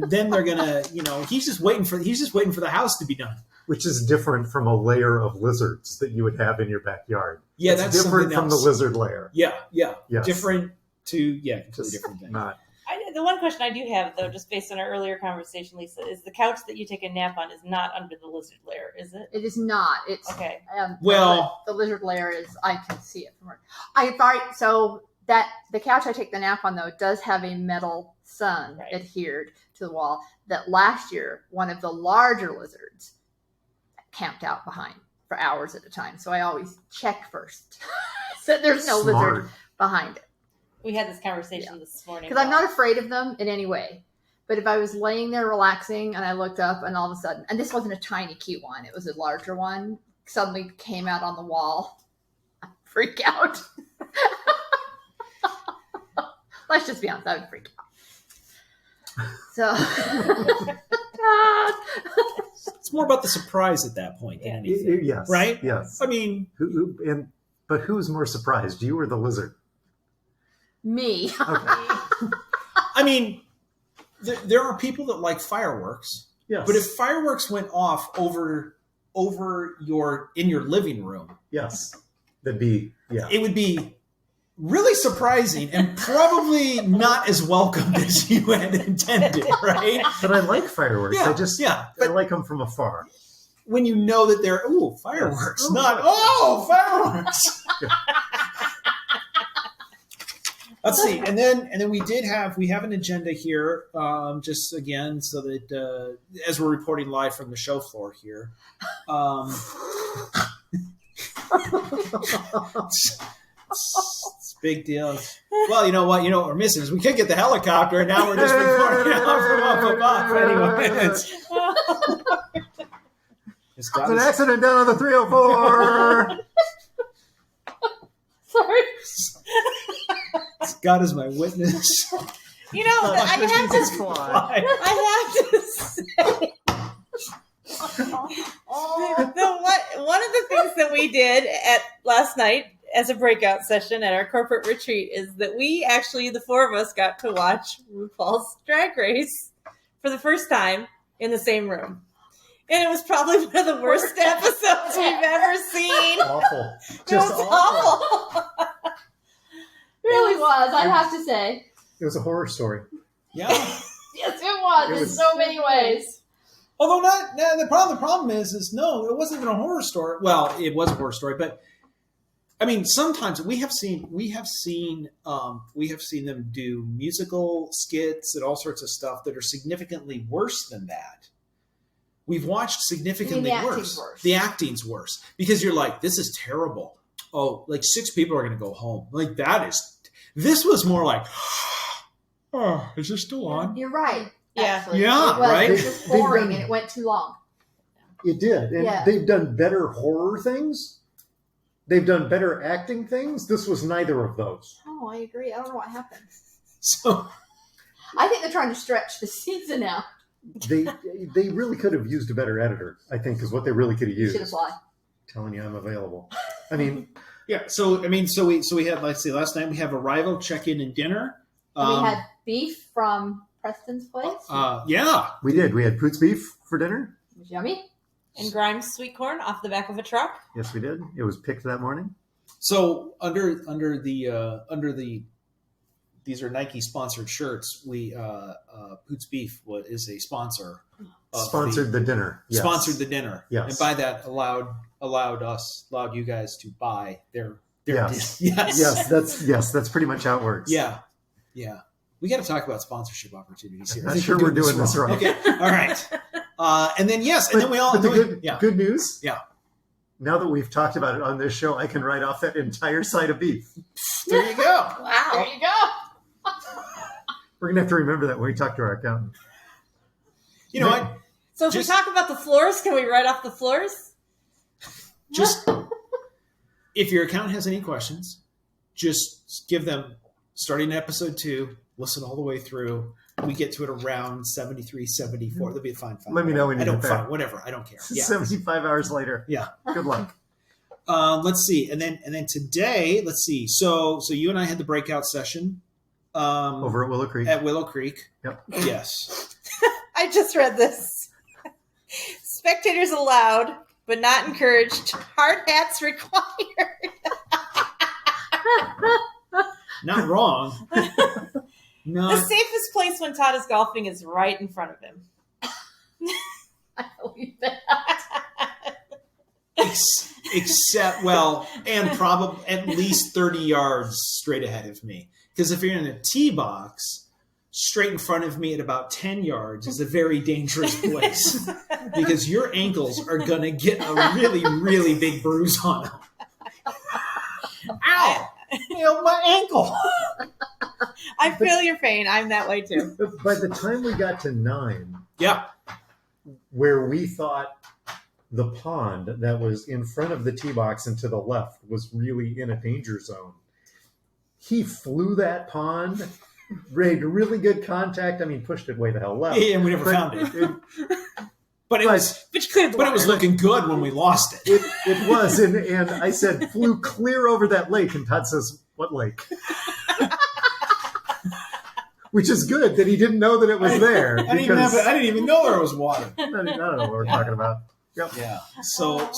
then they're gonna, he's just waiting for the house to be done. Which is different from a layer of lizards that you would have in your backyard. Yeah, it's that's different something from the else. lizard layer. Yeah. Yes. Different completely Just different thing. not. The one question I do have, though, just based on our earlier conversation, Lisa, is the couch that you take a nap on is not under the lizard layer, is it? It is not. It's Okay. Well- the lizard layer is. I can see it from where. So that the couch I take the nap on though does have a metal sun Right. adhered to the wall. That last year one of the larger lizards camped out behind for hours at a time. So I always check first so there's no Smart. lizard behind it. We had this conversation this morning. Because I'm not afraid of them in any way. But if I was laying there relaxing and I looked up and all of a sudden, and this wasn't a tiny cute one, it was a larger one, suddenly came out on the wall, I'd freak out. Let's just be honest, I would freak out. So, It's more about the surprise at that point than anything. Yes. Right? Yes. I mean, But who's more surprised, you or the lizard? me. Okay. I mean, there are people that like fireworks, Yes. but if fireworks went off in your living room, yes, that'd be it would be really surprising and probably not as welcomed as you had intended, right? But I like fireworks. Yeah, I like them from afar. when you know that they're fireworks, Yes. not fireworks. Let's see, and then we have an agenda here, just again so that as we're reporting live from the show floor here. It's a big deal. Well, you know what we're missing is we could get the helicopter, and now we're just reporting out from up above. Anyway, it's got It's an us- accident down on the 304. Sorry. it's God is my witness. I have to Fly. say, one of the things that we did at last night as a breakout session at our corporate retreat is that we actually, the four of us, got to watch RuPaul's Drag Race for the first time in the same room. And it was probably one of the worst episodes we've ever seen. Awful. It Just was awful. awful. Really was, I have to say. It was a horror story. Yeah. Yes, it was It in was- so many ways. Although the problem is no, it wasn't even a horror story. Well, it was a horror story, but I mean, sometimes we have seen them do musical skits and all sorts of stuff that are significantly worse than that. We've watched significantly worse. The acting's worse because you're like, this is terrible. Oh, like 6 people are going to go home. Like this was more like, oh, is this still on? You're right. Yeah. Actually. Yeah, It was, right? It was just boring and it went too long. It did. And they've done better horror things. They've done better acting things. This was neither of those. Oh, I agree. I don't know what happened. So I think they're trying to stretch the season out. They really could have used a better editor, I think, is what they really could have used. Should apply. Telling you I'm available. I mean, yeah. So I mean, so we had, let's see, last night we have arrival, check-in, and dinner. We had beef from Preston's place. Yeah, we did. We had Poots beef for dinner. It was yummy. And Grimes sweet corn off the back of a truck. Yes, we did. It was picked that morning. So under the these are Nike sponsored shirts. We Poots Beef is a sponsor. Sponsored the dinner. Yes. Sponsored the dinner. Yes. And by that allowed you guys to buy their Yes. yes. That's pretty much how it works. Yeah. We got to talk about sponsorship opportunities here. I'm not sure we're doing this wrong. Okay. All right. And then then we all. But good news. Yeah. Now that we've talked about it on this show, I can write off that entire side of beef. There you go. Wow. There you go. We're gonna have to remember that when we talk to our accountant. You know what? So if we talk about the floors, can we write off the floors? Just if your accountant has any questions, just give them starting at episode 2, listen all the way through. We get to it around 73, 74. They'll be fine. Let me know when you get there. Fine, whatever. I don't care. Yeah. 75 hours later. Yeah. Good luck. Let's see. And then today, let's see. So you and I had the breakout session. Over at Willow Creek. At Willow Creek. Yep. Yes. I just read this. Spectators allowed, but not encouraged. Hard hats required. Not wrong. No. The safest place when Todd is golfing is right in front of him. I believe that. Except, and probably at least 30 yards straight ahead of me. Because if you're in a tee box, straight in front of me at about 10 yards is a very dangerous place. Because your ankles are going to get a really, really big bruise on them. Ow! My ankle! I feel your pain. I'm that way too. By the time we got to 9, Yeah. where we thought the pond that was in front of the tee box and to the left was really in a danger zone, he flew that pond, made really good contact. I mean, pushed it way the hell left. Yeah, and we never found it. But it was looking good when we lost it. It was, and I said, flew clear over that lake, and Todd says, "What lake?" Which is good that he didn't know that it was there. I didn't even know there was water. I don't know what we're talking about. Yep. Yeah. So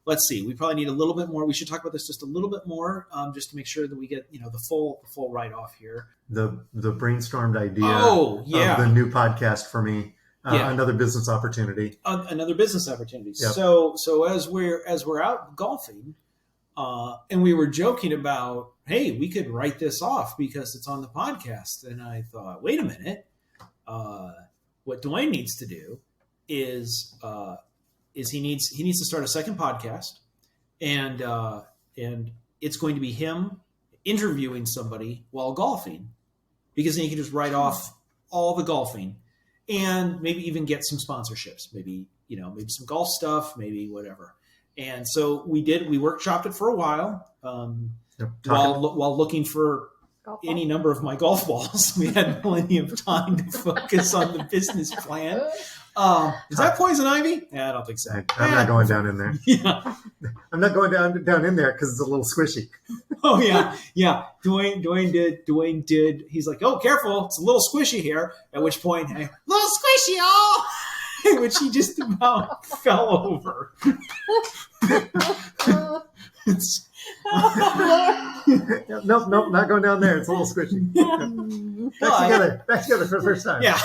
let's see. We probably need a little bit more. We should talk about this just a little bit more, just to make sure that we get the full write off here. The brainstormed idea. Oh, yeah. Of the new podcast for me. Yeah. Another business opportunity. Another business opportunity. Yep. So as we're out golfing, and we were joking about, hey, we could write this off because it's on the podcast. And I thought, wait a minute. What Dwayne needs to do is he needs to start a second podcast, and it's going to be him interviewing somebody while golfing, because then he can just write off all the golfing. And maybe even get some sponsorships, maybe some golf stuff, maybe whatever. And so we workshopped it for a while, while looking for any number of my golf balls. We had plenty of time to focus on the business plan. Is that poison ivy? Yeah, I don't think so. I'm not going down in there. Yeah. I'm not going down in there because it's a little squishy. Oh yeah. Dwayne did. He's like, oh, careful, it's a little squishy here. At which point, hey, little squishy, oh, in which he just about fell over. Nope, not going down there. It's a little squishy. Back together for the first time. Yeah.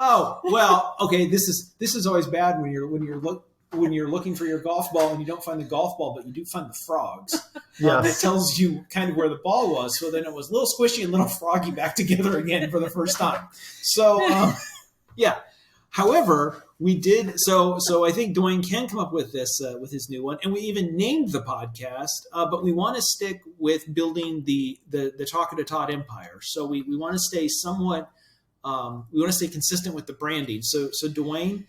Oh well, okay. This is always bad when you're looking for your golf ball and you don't find the golf ball, but you do find the frogs. Yes. That tells you kind of where the ball was. So then it was a little squishy and little froggy back together again for the first time. So yeah. However, we did so I think Dwayne can come up with this with his new one, and we even named the podcast. But we want to stick with building the Talkin to Todd empire. So we want to stay somewhat. We want to stay consistent with the branding. So Dwayne,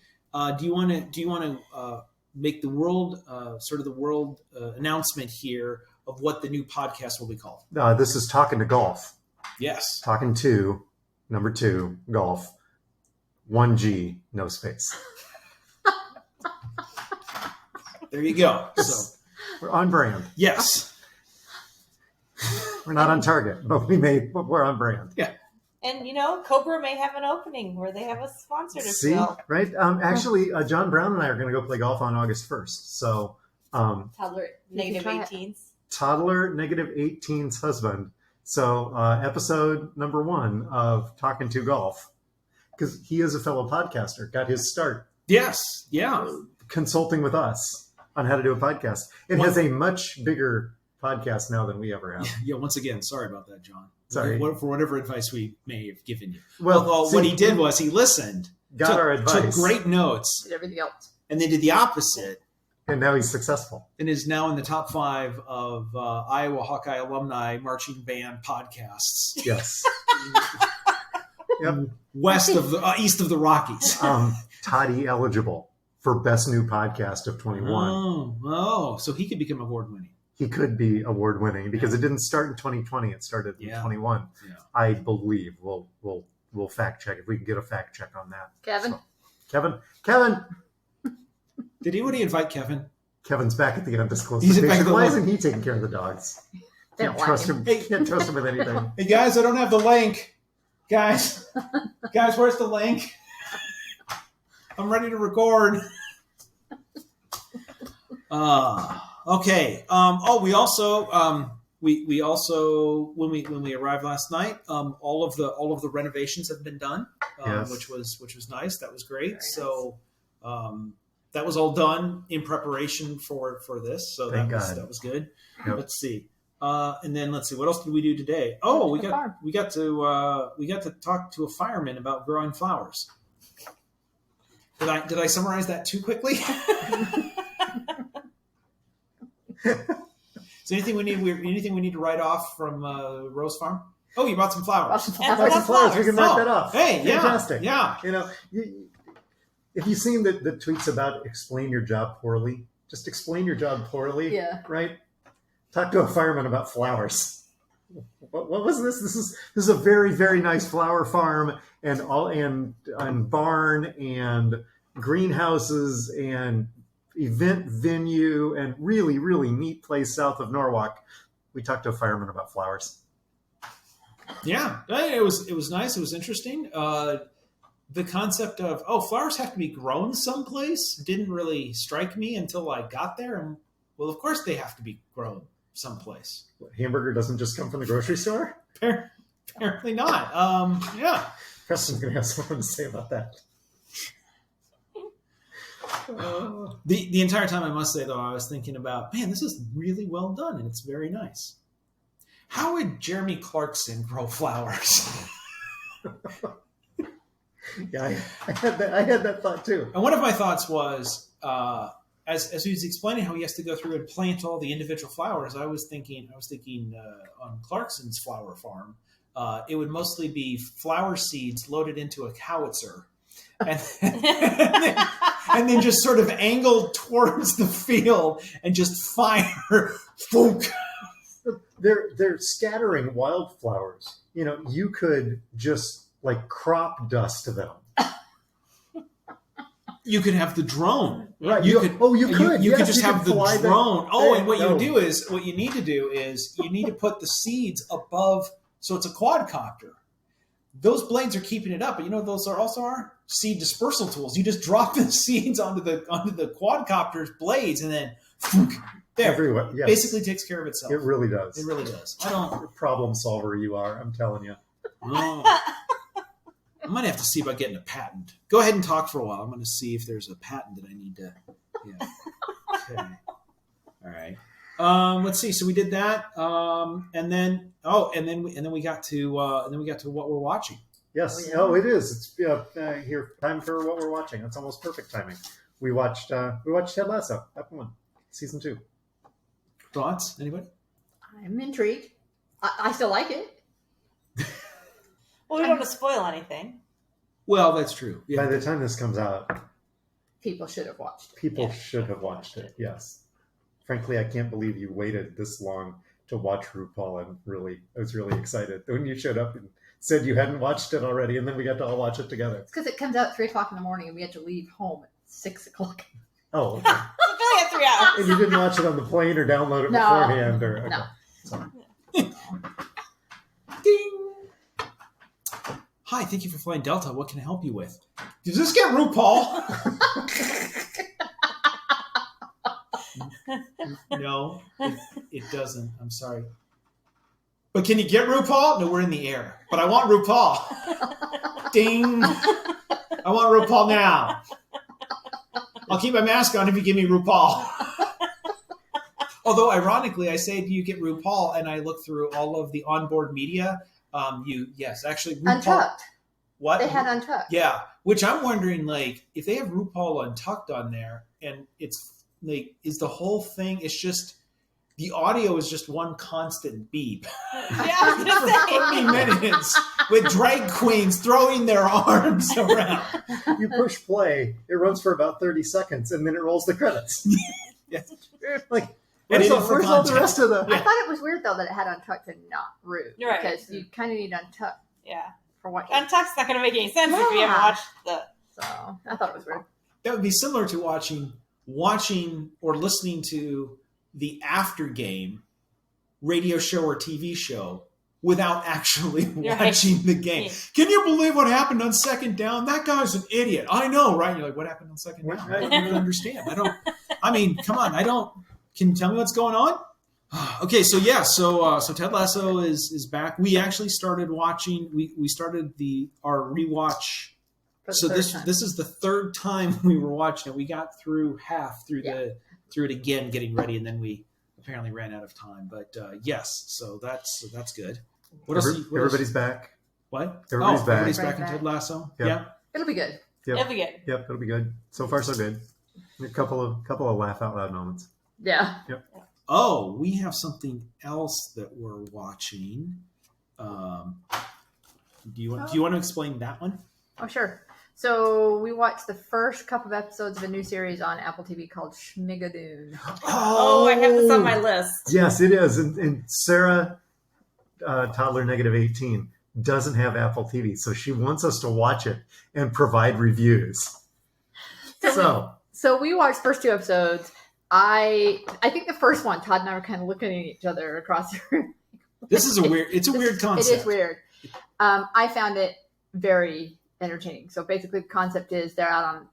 do you want to make the world sort of the world announcement here of what the new podcast will be called? This is Talkin to Golf. Yes. Talkin to number 2 golf. 1G, no space. There you go. So We're on brand. yes. We're not on target, but we're on brand. Yeah. And Cobra may have an opening where they have a sponsor to See, fill. right? Actually, John Brown and I are going to go play golf on August 1st. So, Toddler negative try it. 18s. toddler negative 18's husband. So, episode number 1 of Talkin to Golf, because he is a fellow podcaster, got his start Yes. Yeah. consulting with us on how to do a podcast. It has a much bigger podcast now than we ever have. Yeah. Once again, sorry about that, John. Sorry. For whatever advice we may have given you. Well, what he did was he listened, got our took advice, great notes, Did everything else. and then did the opposite, and now he's successful. and is now in the top 5 of Iowa Hawkeye alumni marching band podcasts Yes. Yep. east of the Rockies. Toddy eligible for best new podcast of 21. Oh, so he could become award winning. He could be award winning because it didn't start in 2020. It started in 21. Yeah. I believe we'll fact check if we can get a fact check on that. Kevin? So, Kevin, Did anybody invite Kevin? Kevin's back at the undisclosed He's back location. at the Why lo- isn't he taking care of the dogs? They don't Can't like trust him. him. Can't trust him with anything. Hey guys, I don't have the link. Guys, where's the link? I'm ready to record. Okay. We also we also when we arrived last night, all of the renovations have been done, Yes. which was nice. That was great. Very So that was all done in preparation for this. So Thank that God. was good. Yep. Let's see. And then let's see, what else did we do today? Oh, we got to talk to a fireman about growing flowers. Did I summarize that too quickly? Is there anything we need to write off from Rose Farm? Oh, you bought some flowers. And Like some flowers. We can write Oh, that off. Hey, yeah, Fantastic. yeah. If you've seen the tweets about explain your job poorly, just explain your job poorly. Yeah. Right? Talk to a fireman about flowers. What was this? This is a very, very nice flower farm and barn and greenhouses and event venue and really, really neat place south of Norwalk. We talked to a fireman about flowers. Yeah, it was nice. It was interesting. The concept of flowers have to be grown someplace didn't really strike me until I got there. And well, of course they have to be grown someplace. What, hamburger doesn't just come from the grocery store? Apparently not. Yeah. Preston's going to have something to say about that. The entire time, I must say, though, I was thinking about, man, this is really well done, and it's very nice. How would Jeremy Clarkson grow flowers? Yeah, I had that thought too. And one of my thoughts was, as he was explaining how he has to go through and plant all the individual flowers, I was thinking on Clarkson's flower farm, it would mostly be flower seeds loaded into a howitzer. And then just sort of angled towards the field and just fire. Fook. They're scattering wildflowers. You could just like crop dust them. You could have the drone. Right. You could Yes, just have the fly them. drone. Oh, and what No. you need to do is you need to put the seeds above, so it's a quadcopter. Those blades are keeping it up, but you know what those are seed dispersal tools. You just drop the seeds onto the quadcopter's blades, and then there, Everywhere. Yes. basically takes care of itself. It really does. It really does. I don't. Problem solver you are, I'm telling you. Oh. I might have to see about getting a patent. Go ahead and talk for a while. I'm going to see if there's a patent that I need to. Yeah. Okay. All right. Let's see. So we did that, and then we got to what we're watching. Yes. Oh, it is. It's here. Time for what we're watching. That's almost perfect timing. We watched Ted Lasso, Episode 1, Season 2. Thoughts? Anybody? I'm intrigued. I still like it. Well, we don't want to spoil anything. Well, that's true. Yeah. By the time this comes out, People should have watched it. people should have watched it. Yes. Frankly, I can't believe you waited this long to watch RuPaul, and I was really excited when you showed up and said you hadn't watched it already, and then we got to all watch it together. It's because it comes out at 3 o'clock in the morning, and we had to leave home at 6 o'clock. Oh, okay. So it's only at 3 hours. And you didn't watch it on the plane or download it No. beforehand? Or, okay. No. Sorry. Ding. Hi, thank you for flying Delta. What can I help you with? Does this get RuPaul? No, it doesn't. I'm sorry. But can you get RuPaul? No, we're in the air. But I want RuPaul. Ding. I want RuPaul now. I'll keep my mask on if you give me RuPaul. Although, ironically, I say, do you get RuPaul? And I look through all of the onboard media. Yes, actually, RuPaul. Untucked. What? They had Untucked. Yeah, which I'm wondering, like, if they have RuPaul Untucked on there, and it's like, is the whole thing? It's just the audio is just one constant beep Yeah, I was for gonna 30 minutes with drag queens throwing their arms around. You push play, it runs for about 30 seconds, and then it rolls the credits. Yes. Like, And where's, it all, is for where's all the content. rest of the... I thought it was weird, though, that it had Untucked and not Rude. Right. Because you kind of need Untucked Yeah. for what Untucked's not going to make any sense if you haven't Yeah. watched the. So I thought it was weird. That would be similar to watching or listening to the after game radio show or TV show without actually Right. watching the game. Yeah. Can you believe what happened on second down? That guy's an idiot. I know, right? And you're like, what happened on second down? I don't even understand. Come on. Can you tell me what's going on? Okay, so yeah, so Ted Lasso is back. We actually started watching. We started our rewatch. For the So third this time. this is the third time we were watching it. We got through half through it again, getting ready, and then we apparently ran out of time. But yes, so that's good. What else? Everybody's back. What? Everybody's back. Everybody's back in Everybody's Ted Lasso. Yep. Yeah. It'll be good. Yep. It'll be good. Yep, it'll be good. So far, so good. A couple of laugh out loud moments. Yeah. Oh, we have something else that we're watching. Do you want to explain that one? Oh, sure. So we watched the first couple of episodes of a new series on Apple TV called Schmigadoon. Oh, I have this on my list. Yes, it is. And Sarah, toddler negative 18, doesn't have Apple TV, so she wants us to watch it and provide reviews. So we watched the first 2 episodes. I think the first one, Todd and I were kind of looking at each other across the room. This is a weird concept. It is weird. I found it very entertaining. So basically the concept is they're out on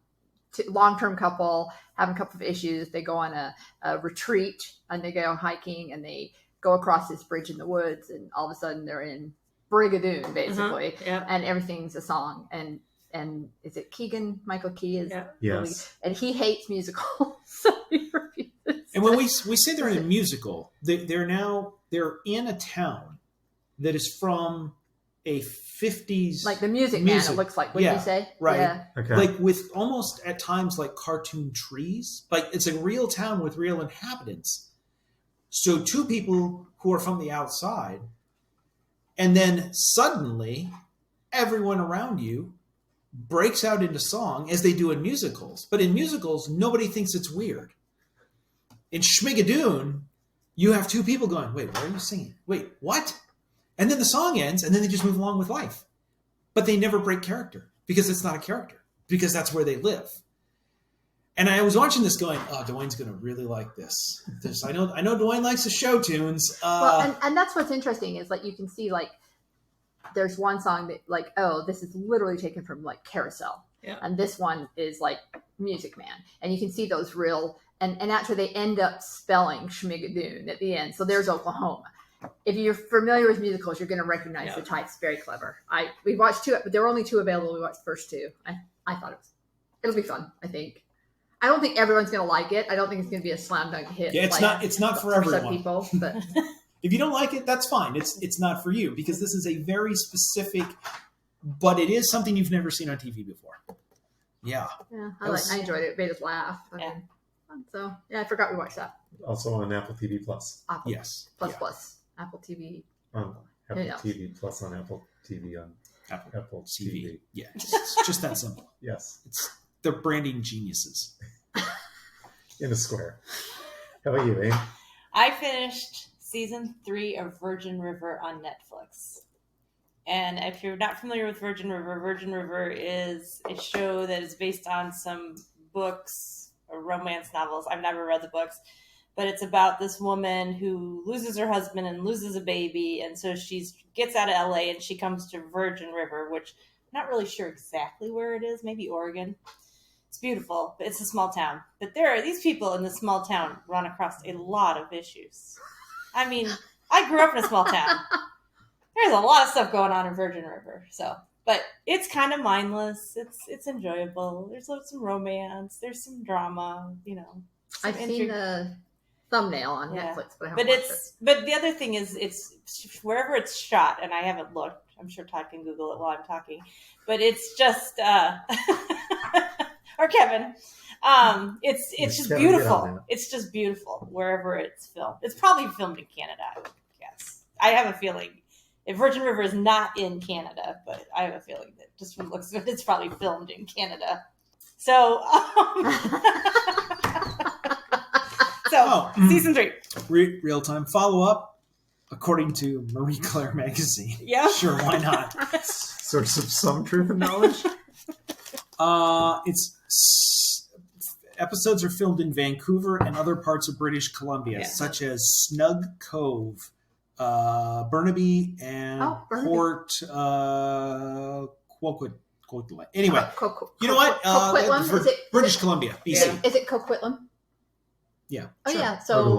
long-term couple, having a couple of issues. They go on a retreat and they go hiking and they go across this bridge in the woods and all of a sudden they're in Brigadoon basically. Yeah. And everything's a song. And is it Michael Key is Yeah. really, Yes. and he hates musicals. So he refuses. And when we say they're in a musical, they're in a town that is from a 50s Like the music Music. man, it looks like. What did Yeah, you say? right. Yeah. Okay. like with almost at times like cartoon trees. Like it's a real town with real inhabitants. So 2 people who are from the outside, and then suddenly everyone around you breaks out into song as they do in musicals. But in musicals, nobody thinks it's weird. In Schmigadoon, you have 2 people going, wait, what are you singing? Wait, what? And then the song ends, and then they just move along with life. But they never break character, because it's not a character, because that's where they live. And I was watching this going, oh, Dwayne's going to really like this. I know Dwayne likes the show tunes. Well, and that's what's interesting is like you can see like there's one song that like, oh, this is literally taken from like Carousel. Yeah. And this one is like Music Man. And you can see those real and actually they end up spelling Schmigadoon at the end. So there's Oklahoma. if you're familiar with musicals, you're going to recognize the types. Very clever. We watched 2, but there were only 2 available. We watched the first 2. I thought it'll be fun. I think. I don't think everyone's going to like it. I don't think it's going to be a slam dunk hit. Yeah, it's not for everyone. Some people, but if you don't like it, that's fine. It's not for you because this is a very specific, but it is something you've never seen on TV before. Yeah. Yeah, I enjoyed it. It made us laugh. So I forgot we watched that. Also on Apple TV Plus. Apple. Yes. Plus. Apple TV. Apple TV Plus on Apple TV on Apple TV. Yeah, it's just that simple. Yes. They're branding geniuses. In a square. How about you, Aim? I finished season 3 of Virgin River on Netflix. And if you're not familiar with Virgin River is a show that is based on some books or romance novels. I've never read the books, but it's about this woman who loses her husband and loses a baby. And so she gets out of LA and she comes to Virgin River, which I'm not really sure exactly where it is, maybe Oregon. It's beautiful, but it's a small town. But there are these people in this small town run across a lot of issues. I mean, I grew up in a small town. There's a lot of stuff going on in Virgin River. But it's kind of mindless. It's enjoyable. There's some romance. There's some drama. I've seen the thumbnail on Netflix, but I haven't watched it. But the other thing is, it's wherever it's shot, and I haven't looked. I'm sure Todd can Google it while I'm talking. But it's just or Kevin. It's just beautiful. It's just beautiful wherever it's filmed. It's probably filmed in Canada, I would guess. I have a feeling. If Virgin River is not in Canada, but I have a feeling that just from looks of it, it's probably filmed in Canada. So, season 3. Real-time follow-up, according to Marie Claire magazine. Yeah. Sure, why not? Source of some truth and knowledge? Episodes are filmed in Vancouver and other parts of British Columbia, such as Snug Cove, Burnaby, and Port Coquitlam. Anyway, you know what? British Columbia, BC. Is it Coquitlam? Yeah. Oh, sure. Yeah. So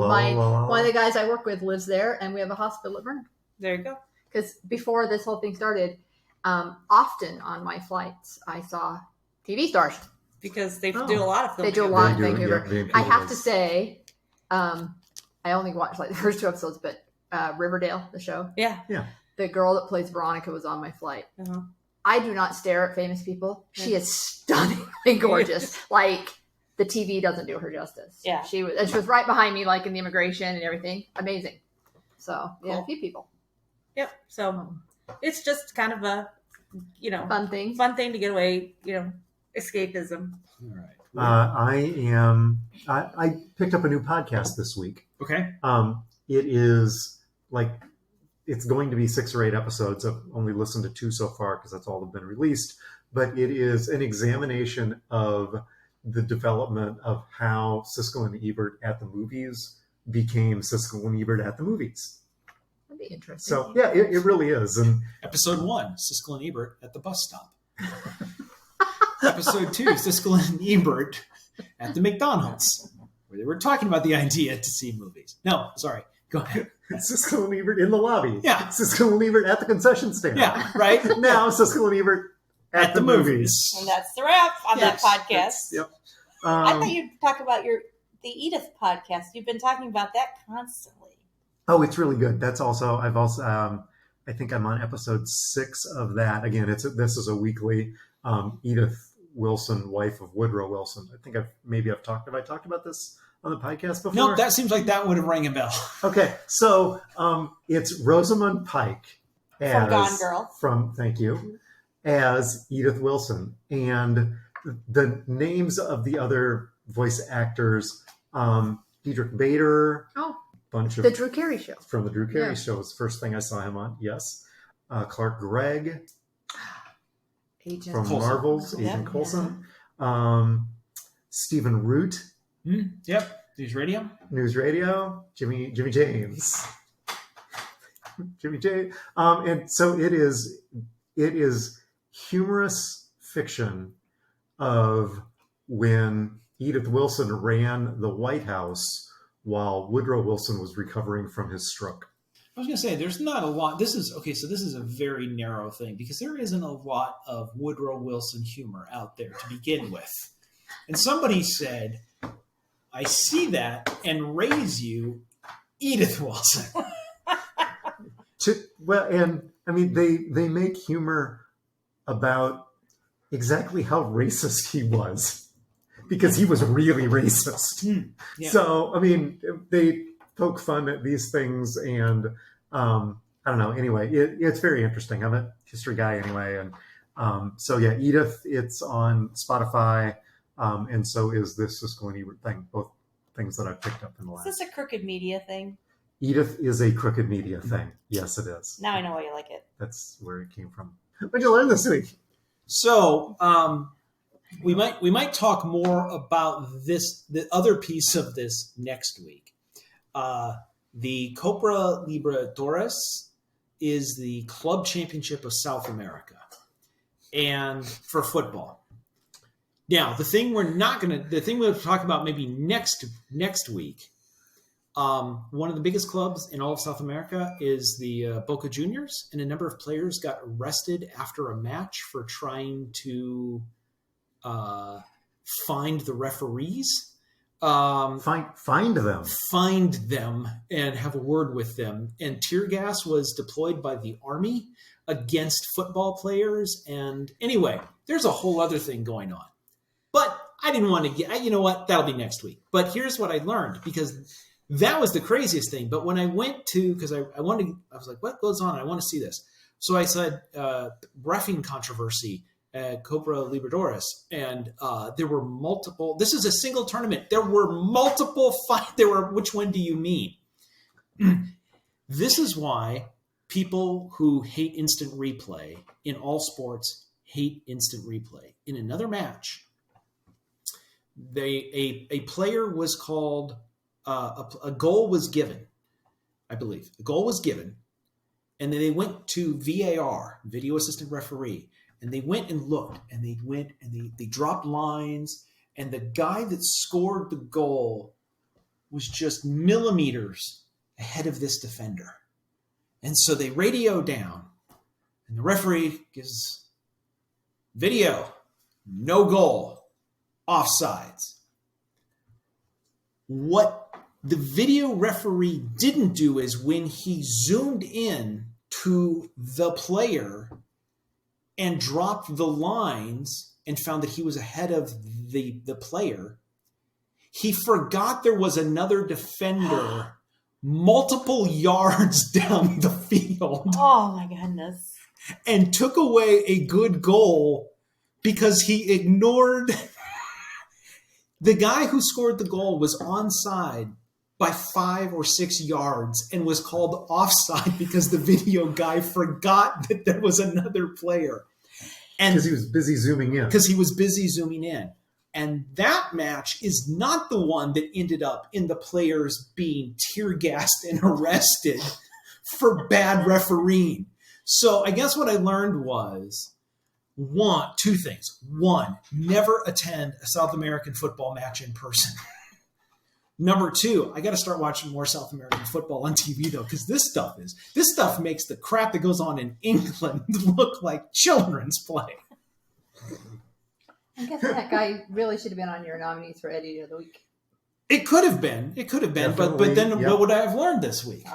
one of the guys I work with lives there, and we have a hospital at Burnaby. There you go. Because before this whole thing started, often on my flights, I saw TV stars. Because they do a lot of filming. They do a lot in Vancouver. I have to say, I only watched like the first 2 episodes, but Riverdale, the show. Yeah. The girl that plays Veronica was on my flight. Uh-huh. I do not stare at famous people. She is stunningly gorgeous. Like the TV doesn't do her justice. Yeah. She was right behind me, like in the immigration and everything. Amazing. So cool. A few people. Yep. So it's just kind of a, fun thing to get away, escapism. All right. I picked up a new podcast this week. Okay. It is it's going to be 6 or 8 episodes. I've only listened to 2 so far because that's all that have been released. But it is an examination of the development of how Siskel and Ebert at the movies became Siskel and Ebert at the movies. That'd be interesting. So yeah, it really is. And Episode 1, Siskel and Ebert at the bus stop. Episode 2, Siskel and Ebert at the McDonald's, where they were talking about the idea to see movies. No, sorry. Go ahead. Siskel and Ebert in the lobby. Yeah. Siskel and Ebert at the concession stand. Yeah, right? Now Siskel and Ebert at the movies. And that's the wrap on that podcast. Yep. I thought you'd talk about the Edith podcast. You've been talking about that constantly. Oh, it's really good. That's also, I think I'm on episode 6 of that. Again, this is a weekly. Edith Wilson, wife of Woodrow Wilson. I think have I talked about this on the podcast before? Nope, that seems like that would have rang a bell. Okay, so it's Rosamund Pike from Gone Girl. Thank you, as Edith Wilson, and the names of the other voice actors: Diedrich Bader, bunch of the Drew Carey Show from the Drew Carey Show was the first thing I saw him on. Yes, Clark Gregg. Agent from Coulson. Marvel's Agent Coulson. Stephen Root. Yep. News Radio. Jimmy James. Jimmy J. And so it is humorous fiction of when Edith Wilson ran the White House while Woodrow Wilson was recovering from his stroke. I was going to say, there's not a lot. This is a very narrow thing because there isn't a lot of Woodrow Wilson humor out there to begin with. And somebody said, I see that and raise you, Edith Wilson. And I mean, they make humor about exactly how racist he was because he was really racist. Yeah. So, I mean, they poke fun at these things, and I don't know. Anyway, it's very interesting. I'm a history guy anyway, and so yeah, Edith. It's on Spotify, and so is this Siskel and Ebert thing. Both things that I've picked up in the last. Is this a crooked media thing? Edith is a crooked media thing. Yes, it is. Now I know why you like it. That's where it came from. What'd you learn this week? So we might talk more about the other piece of this next week. The Copa Libertadores is the club championship of South America, and for football. Now, the thing we'll talk about maybe next week. One of the biggest clubs in all of South America is the Boca Juniors, and a number of players got arrested after a match for trying to find the referees. Find them And have a word with them. And tear gas was deployed by the army against football players. And anyway, there's a whole other thing going on. But I didn't want to get, you know what? That'll be next week. But here's what I learned, because that was the craziest thing. But when I went to, because I was like, what goes on? I want to see this. So I said, reffing controversy at Copa Libertadores. And there were multiple, this is a single tournament. There were multiple which one do you mean? This is why people who hate instant replay in all sports hate instant replay. In another match, a player was called, a goal was given, I believe. A goal was given, and then they went to VAR, video assistant referee, and they went and looked, and they dropped lines, and the guy that scored the goal was just millimeters ahead of this defender. And so they radio down, and the referee gives video, no goal, offsides. What the video referee didn't do is when he zoomed in to the player and dropped the lines and found that he was ahead of the player, he forgot there was another defender multiple yards down the field. Oh my goodness. And took away a good goal because he ignored the guy who scored the goal was onside by 5 or 6 yards and was called offside because the video guy forgot that there was another player. And because he was busy zooming in. And that match is not the one that ended up in the players being tear gassed and arrested for bad refereeing. So I guess what I learned was two things. One, never attend a South American football match in person. Number two, I got to start watching more South American football on TV though, because this stuff makes the crap that goes on in England look like children's play. I guess that guy really should have been on your nominees for Eddie of the Week. It could have been, but then What would I have learned this week?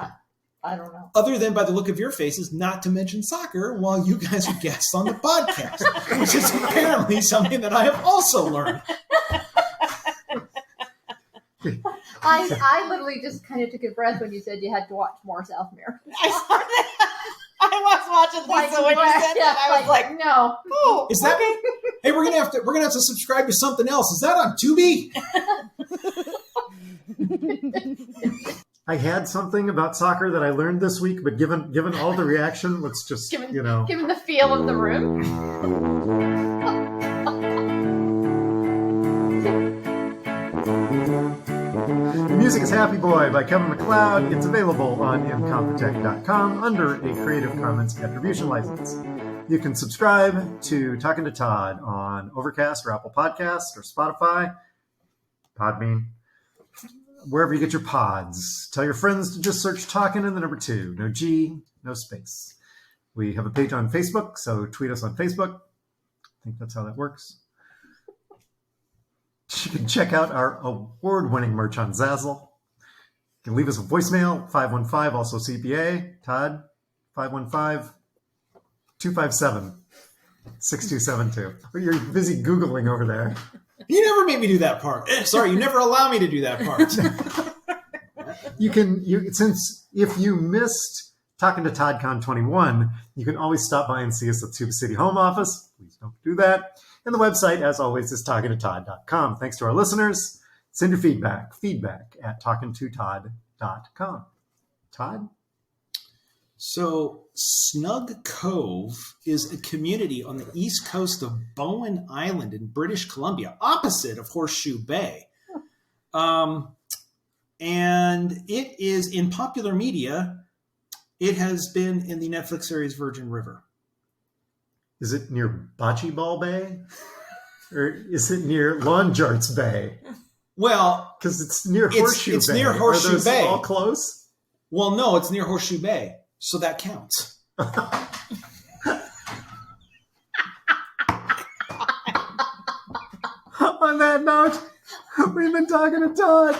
I don't know. Other than by the look of your faces, not to mention soccer while you guys are guests on the podcast, which is apparently something that I have also learned. I literally just kind of took a breath when you said you had to watch more South America. I was watching Lisa when you said that. I was like, no. Oh, is that? Okay. Hey, we're gonna have to subscribe to something else. Is that on Tubi? I had something about soccer that I learned this week, but given all the reaction, let's just given the feel of the room. The music is Happy Boy by Kevin MacLeod. It's available on Talkin2ToddCon21 under a Creative Commons Attribution license. You can subscribe to Talkin' to Todd on Overcast or Apple Podcasts or Spotify, Podbean. wherever you get your pods. Tell your friends to just search Talkin' and the number 2. No G, no space. We have a page on Facebook, so tweet us on Facebook. I think that's how that works. You can check out our award-winning merch on Zazzle. You can leave us a voicemail, 515, also CPA. Todd, 515-257-6272. You're busy Googling over there. You never made me do that part. Sorry, you never allow me to do that part. Since if you missed Talking to ToddCon21, you can always stop by and see us at Tuba City Home Office. Please don't do that. And the website, as always, is Talkin2Todd.com. Thanks to our listeners. Send your feedback at Talkin2Todd.com. Todd? So, Snug Cove is a community on the east coast of Bowen Island in British Columbia, opposite of Horseshoe Bay. And it is in popular media. It has been in the Netflix series Virgin River. Is it near Bocce Ball Bay? Or is it near Lawn Jarts Bay? Well, because it's near Horseshoe Bay. It's near Horseshoe Are those Bay. all close? Well, no, it's near Horseshoe Bay. So that counts. On that note, we've been talking to Todd.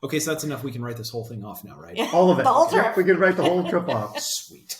Okay, so that's enough. We can write this whole thing off now, right? Yeah. All of it. The whole trip. Yep, we could write the whole trip off. Sweet.